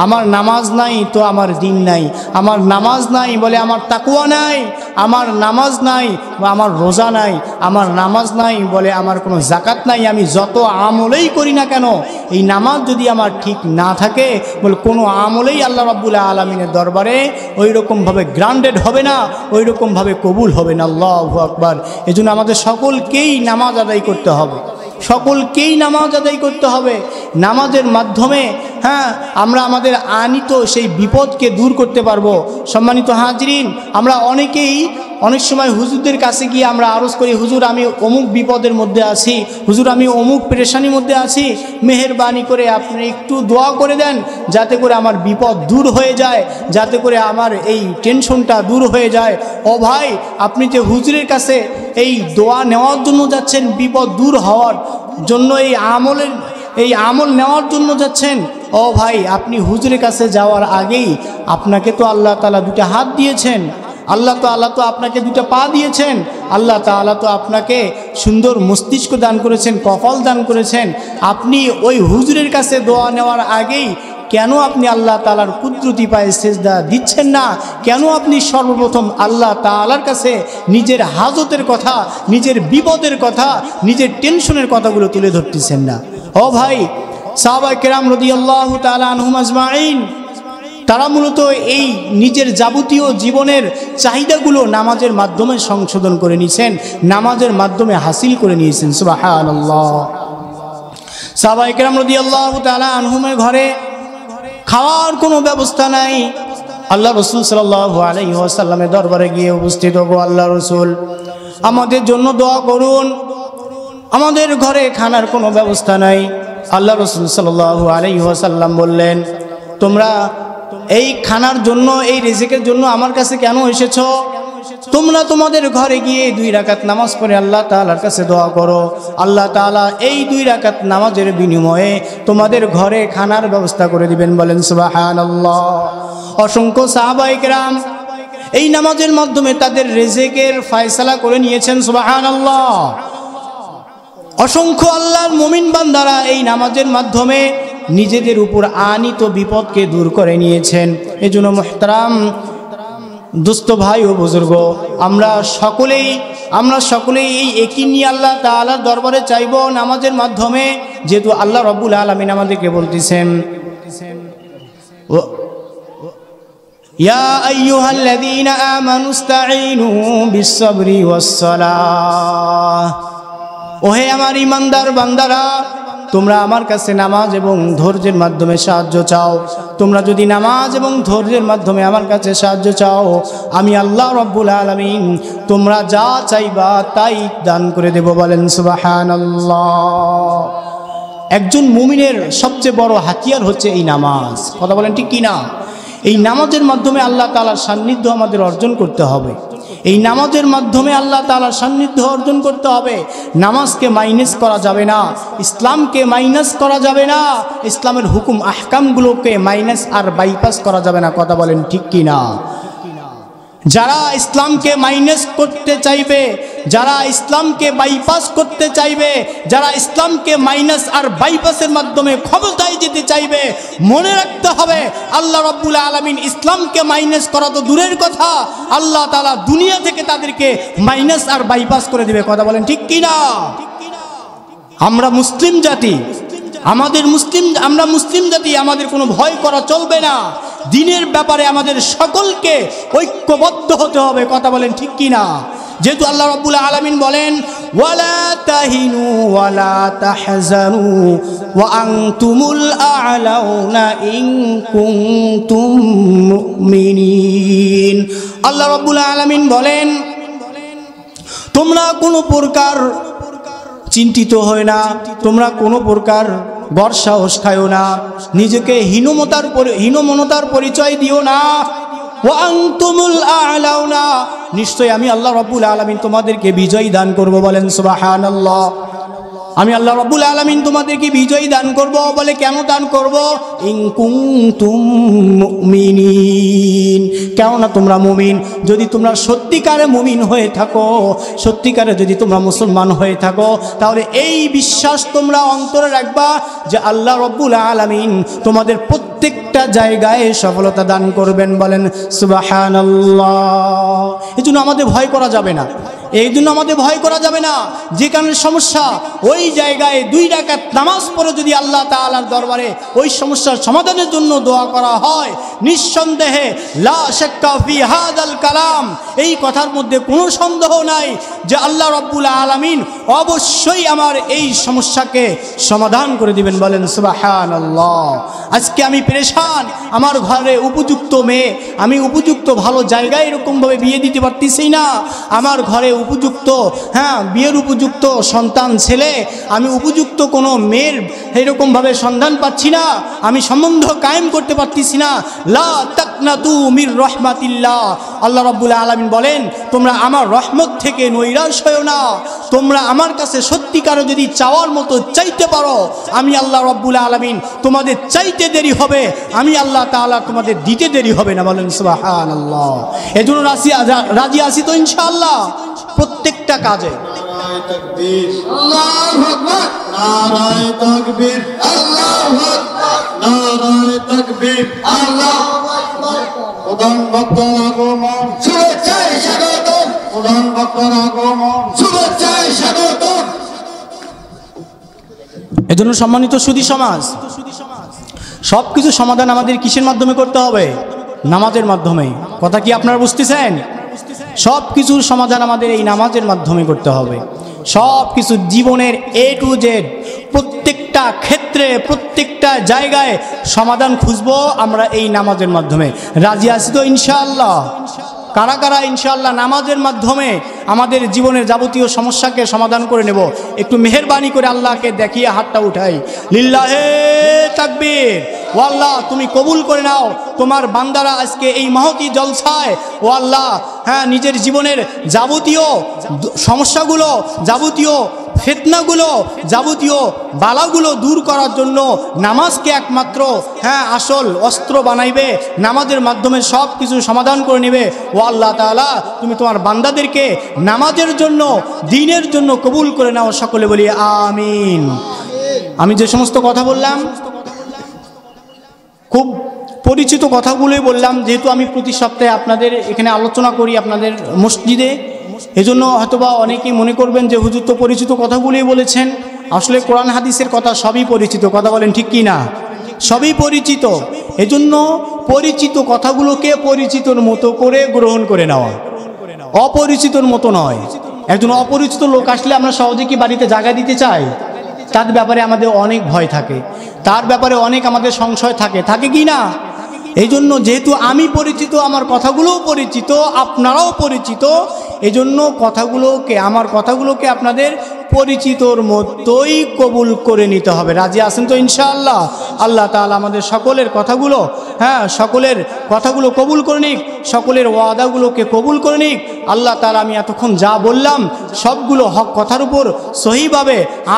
আমার নামাজ নাই তো আমার দিন নাই, আমার নামাজ নাই বলে আমার তাকওয়া নাই, আমার নামাজ নাই বা আমার রোজা নাই, আমার নামাজ নাই বলে আমার কোনো যাকাত নাই। আমি যত আমলেই করি না কেন, এই নামাজ যদি আমার ঠিক না থাকে, বলে কোনো আমলেই আল্লাহ রাব্বুল আলামিনের দরবারে ওই রকমভাবে গ্রান্টেড হবে না, ওই রকমভাবে কবুল হবে না। আল্লাহু আকবার। এজন্য আমাদের সকলকেই নামাজ আদায় করতে হবে, সকলকেই নামাজ আদায় করতে হবে। নামাজের মাধ্যমে আমরা আমাদের আনিত সেই বিপদকে দূর করতে পারবো। সম্মানিত হাজিরিন, আমরা অনেকেই অনেক সময় হুজুরদের কাছে গিয়ে আমরা আরজ করি, হুজুর আমি অমুক বিপদের মধ্যে আছি, হুজুর আমি অমুক পেরেশানির মধ্যে আছি, মেহেরবানি করে আপনি একটু দোয়া করে দেন যাতে করে আমার বিপদ দূর হয়ে যায়, যাতে করে আমার এই টেনশনটা দূর হয়ে যায়। ও ভাই, আপনি যে হুজুরের কাছে এই দোয়া নেওয়ার জন্য যাচ্ছেন, বিপদ দূর হওয়ার জন্য এই আমল নেওয়ার জন্য যাচ্ছেন, ও ভাই আপনি হুজুরের কাছে যাওয়ার আগেই আপনাকে তো আল্লাহ তাআলা দুটো হাত দিয়েছেন, আল্লাহ তাআলা তো আপনাকে দুটো পা দিয়েছেন, আল্লাহ তাআলা তো আপনাকে সুন্দর মস্তিষ্ক দান করেছেন, কপাল দান করেছেন। আপনি ওই হুজুরের কাছে দোয়া নেওয়ার আগেই কেন আপনি আল্লাহ তাআলার কুদরতি পায়ে সেজদা দিচ্ছেন না? কেন আপনি সর্বপ্রথম আল্লাহ তাআলার কাছে নিজের হাজতের কথা, নিজের বিপদের কথা, নিজের টেনশনের কথাগুলো তুলে ধরতেছেন না? ও ভাই, সাহাবায়ে কেরাম রাদিয়াল্লাহু তাআলা আনহুম আজমাইন, তারা মূলত এই নিজের যাবতীয় জীবনের চাহিদাগুলো নামাজের মাধ্যমে সংশোধন করে নিয়েছেন, নামাজের মাধ্যমে হাসিল করে নিয়েছেন। সুবহানাল্লাহ। সাহাবায়ে কেরাম রাদিয়াল্লাহু তাআলা আনহুমের ঘরে খাওয়ার কোনো ব্যবস্থা নাই। আল্লাহ রাসূল সাল্লাল্লাহু আলাইহি ওয়াসাল্লামের দরবারে গিয়ে উপস্থিত হবো, আল্লাহ রাসূল আমাদের জন্য দোয়া করুন, আমাদের ঘরে খানার কোনো ব্যবস্থা নাই। আল্লাহ রাসূল সাল্লাল্লাহু আলাইহি ওয়াসাল্লাম বললেন, তোমরা এই খানার জন্য, এই রিজিকের জন্য আমার কাছে কেন এসেছো? তোমরা তোমাদের ঘরে গিয়ে 2 রাকাত নামাজ পড়ে আল্লাহ তাআলার কাছে দোয়া করো, আল্লাহ তাআলা এই 2 রাকাত নামাজের বিনিময়ে তোমাদের ঘরে খানার ব্যবস্থা করে দিবেন। বলেন সুবহানাল্লাহ। অসংখ্য সাহাবায়ে কেরাম এই নামাজের মাধ্যমে তাদের রিজিকের ফয়সালা করে নিয়েছেন। সুবহানাল্লাহ। অসংখ্য আল্লাহর মুমিন বান্দারা এই নামাজের মাধ্যমে নিজেদের উপর আনিত বিপদকে দূর করে নিয়েছেন। এজন্য মুহতারাম দোস্ত ভাই ও বুজুর্গ, আমরা সকলেই এই একই নিয়ে আল্লাহ তাআলার দরবারে চাইব নামাজের মাধ্যমে। যেহেতু আল্লাহ রাব্বুল আলামিন আমাদেরকে বলতেছেন, ইয়া আইয়ুহাল্লাযীনা আমানুস্তাঈনু বিস-সাবরি ওয়াস-সালাহ, ওহে আমার ঈমানদার বান্দারা, তোমরা আমার কাছে নামাজ এবং ধৈর্যের মাধ্যমে সাহায্য চাও। তোমরা যদি নামাজ এবং ধৈর্যের মাধ্যমে আমার কাছে সাহায্য চাও, আমি আল্লাহ রাব্বুল আলামিন তোমরা যা চাইবা তাই দান করে দেব। বলেন সুবহানাল্লাহ। একজন মুমিনের সবচেয়ে বড় হাতিয়ার হচ্ছে এই নামাজ। কথা বলেন ঠিক কি না? এই নামাজের মাধ্যমে আল্লাহ তাআলার সান্নিধ্য আমাদের অর্জন করতে হবে। এই নামাজের মাধ্যমে আল্লাহ তাআলার সান্নিধ্য অর্জন করতে হবে। নামাজকে মাইনাস করা যাবে না, ইসলামকে মাইনাস করা যাবে না, ইসলামের হুকুম আহকামগুলোকে মাইনাস আর বাইপাস করা যাবে না। কথা বলেন ঠিক কি না? যারা ইসলামকে মাইনাস করতে চাইবে, যারা ইসলামকে বাইপাস করতে চাইবে, যারা ইসলামকে মাইনাস আর বাইপাসের মাধ্যমে ক্ষমতায় যেতে চাইবে, মনে রাখতে হবে আল্লাহ রাব্বুল আলামিন ইসলামকে মাইনাস করা তো দূরের কথা, আল্লাহ তাআলা দুনিয়া থেকে তাদেরকে মাইনাস আর বাইপাস করে দিবে। কথা বলেন ঠিক কি না? আমরা মুসলিম জাতি, আমরা মুসলিম জাতি, আমাদের কোনো ভয় করা চলবে না। দ্বীনের ব্যাপারে আমাদের সকলকে ঐক্যবদ্ধ হতে হবে। কথা বলেন ঠিক কি না? যেহেতু আল্লাহ রাব্বুল আলামিন বলেন, ওয়ালা তাহিনু ওয়ালা তাহজানু ওয়া আনতুমুল আ'লাউনা ইন কুনতুম মুমিনিন। আল্লাহ রাব্বুল আলামিন বলেন, তোমরা কোনো প্রকার চিন্তিত হয় না, তোমরা কোনো প্রকার বর্ষাহস খায়ও না, নিজেকে হীনমনতার পরিচয় দিও না। ওয়া আনতুমুল আ'লাউনা, নিশ্চয় আমি আল্লাহ রাব্বুল আলামিন তোমাদেরকে বিজয় দান করব। বলেন সুবহানাল্লাহ। আমি আল্লাহ রাব্বুল আলামিন তোমাদেরকে বিজয় দান করব। বলে কেন দান করব? ইন কুনতুম মুমিনিন, কেননা তোমরা মুমিন। যদি তোমরা সত্যিকারে মুমিন হয়ে থাকো, সত্যিকারে যদি তোমরা মুসলমান হয়ে থাকো, তাহলে এই বিশ্বাস তোমরা অন্তরে রাখবা যে আল্লাহ রাব্বুল আলামিন তোমাদের প্রত্যেকটা জায়গায় সফলতা দান করবেন। বলেন সুবহানাল্লাহ। এজন্য আমাদের ভয় করা যাবে না, এই জন্য আমাদের ভয় করা যাবে না। যেখানে সমস্যা, ওই জায়গায় 2 রাকাত নামাজ পড়ে যদি আল্লাহ তাআলার দরবারে ওই সমস্যার সমাধানের জন্য দোয়া করা হয়, নিঃসন্দেহে লা শাক্কা ফি হাদাল কালাম, এই কথার মধ্যে কোনো সন্দেহ নাই যে আল্লাহ রাব্বুল আলামিন অবশ্যই আমার এই সমস্যাকে সমাধান করে দিবেন। বলেন সুবহানাল্লাহ। আজকে আমি পেরেশান, আমার ঘরে উপযুক্ত মেয়ে, আমি উপযুক্ত ভালো জায়গায় এরকমভাবে বিয়ে দিতে পারতেছি না, আমার ঘরে উপযুক্ত বিয়ের উপযুক্ত সন্তান ছেলে, আমি উপযুক্ত কোনো মেয়ের এরকমভাবে সন্ধান পাচ্ছি না, আমি সম্বন্ধ কায়েম করতে পারতেছি না। লা তাকনাতু মির রাহমাতিল্লাহ। আল্লাহ রাব্বুল আলামিন বলেন, তোমরা আমার রহমত থেকে নৈরাশ হয়ো না। তোমরা আমার কাছে সত্যিকারে যদি চাওয়ার মতো চাইতে পারো, আমি আল্লাহ রাব্বুল আলামিন তোমাদের চাইতে দেরি হবে, আমি আল্লাহ তাআলা তোমাদের দিতে দেরি হবে না। বলেন সুবহানাল্লাহ। এজন্য রাজি আছি তো ইনশাআল্লাহ প্রত্যেকটা কাজে। নারায়ে তাকবীর, আল্লাহু আকবার, নারায়ে তাকবীর, আল্লাহু আকবার, নারায়ে তাকবীর, আল্লাহু আকবার। প্রধান বক্তার আগমন, শুভেচ্ছায় স্বাগতম। প্রধান বক্তার আগমন, শুভেচ্ছায় স্বাগতম। এজন্য সম্মানিত সুধী সমাজ, সব কিছু সমাধান আমাদের কিসের মাধ্যমে করতে হবে? নামাজের মাধ্যমে। কথা কি আপনারা বুঝতেছেন? সব কিছুর সমাধান আমাদের এই নামাজের মাধ্যমে করতে হবে। সব কিছু জীবনের A to Z প্রত্যেকটা ক্ষেত্রে, প্রত্যেকটা জায়গায় সমাধান খুঁজবো আমরা এই নামাজের মাধ্যমে। রাজি আছি তো ইনশাআল্লাহ? কারা কারা ইনশাআল্লাহ নামাজের মাধ্যমে আমাদের জীবনের যাবতীয় সমস্যাকে সমাধান করে নেব? একটু মেহেরবানি করে আল্লাহকে দেখিয়ে হাতটা উঠাই। লিল্লাহে তাকবীর। ও আল্লাহ, তুমি কবুল করে নাও তোমার বান্দারা আজকে এই মহতি জলসায়, ও আল্লাহ নিজের জীবনের যাবতীয় সমস্যাগুলো, যাবতীয় ফিতনাগুলো, যাবতীয় বালাগুলো দূর করার জন্য নামাজকে একমাত্র আসল অস্ত্র বানাইবে, নামাজের মাধ্যমে সব কিছু সমাধান করে নেবে। ও আল্লাহ তাআলা, তুমি তোমার বান্দাদেরকে নামাজের জন্য, দ্বীনের জন্য কবুল করে নাও। সকলে বলি আমিন। আমি যে সমস্ত কথা বললাম খুব পরিচিত কথাগুলোই বললাম, যেহেতু আমি প্রতি সপ্তাহে আপনাদের এখানে আলোচনা করি আপনাদের মসজিদে, এজন্য হয়তোবা অনেকেই মনে করবেন যে হুজুর তো পরিচিত কথাগুলোই বলেছেন। আসলে কোরআন হাদিসের কথা সবই পরিচিত, কথা বলেন ঠিক কি না? সবই পরিচিত। এজন্য পরিচিত কথাগুলোকে পরিচিতর মতো করে গ্রহণ করে নেওয়া, অপরিচিতর মতো নয়। একজন অপরিচিত লোক আসলে আমরা সহজে কি বাড়িতে জায়গা দিতে চাই? তার ব্যাপারে আমাদের অনেক ভয় থাকে, তার ব্যাপারে অনেক আমাদের সংশয় থাকে, থাকে কি না? এই জন্য যেহেতু আমি পরিচিত, আমার কথাগুলোও পরিচিত, আপনারাও পরিচিত, এই জন্য কথাগুলোকে, আমার কথাগুলোকে আপনাদের পরিচিতর মতোই কবুল করে নিতে হবে। রাজি আছেন তো ইনশাআল্লাহ? আল্লাহ তাআলা আমাদের সকলের কথাগুলো, সকলের কথাগুলো কবুল করে নিক, সকলের ওয়াদাগুলোকে কবুল করে নিক। আল্লাহ তাআলা আমি এতক্ষণ যা বললাম সবগুলো হক কথার উপর সহিভাবে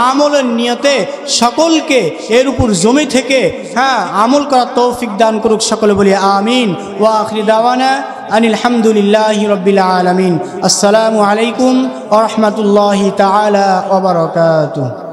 আমলের নিয়তে সকলকে এর উপর জমি থেকে আমল করার তৌফিক দান করুক। সকলে বলি আমিন। ওয়া আখিরি দাওয়ানা আনিল হামদুলিল্লাহি রাব্বিল আলামিন। আসসালামু আলাইকুম ওয়া রাহমাতুল্লাহি তাআলা ওয়া বারাকাতুহু।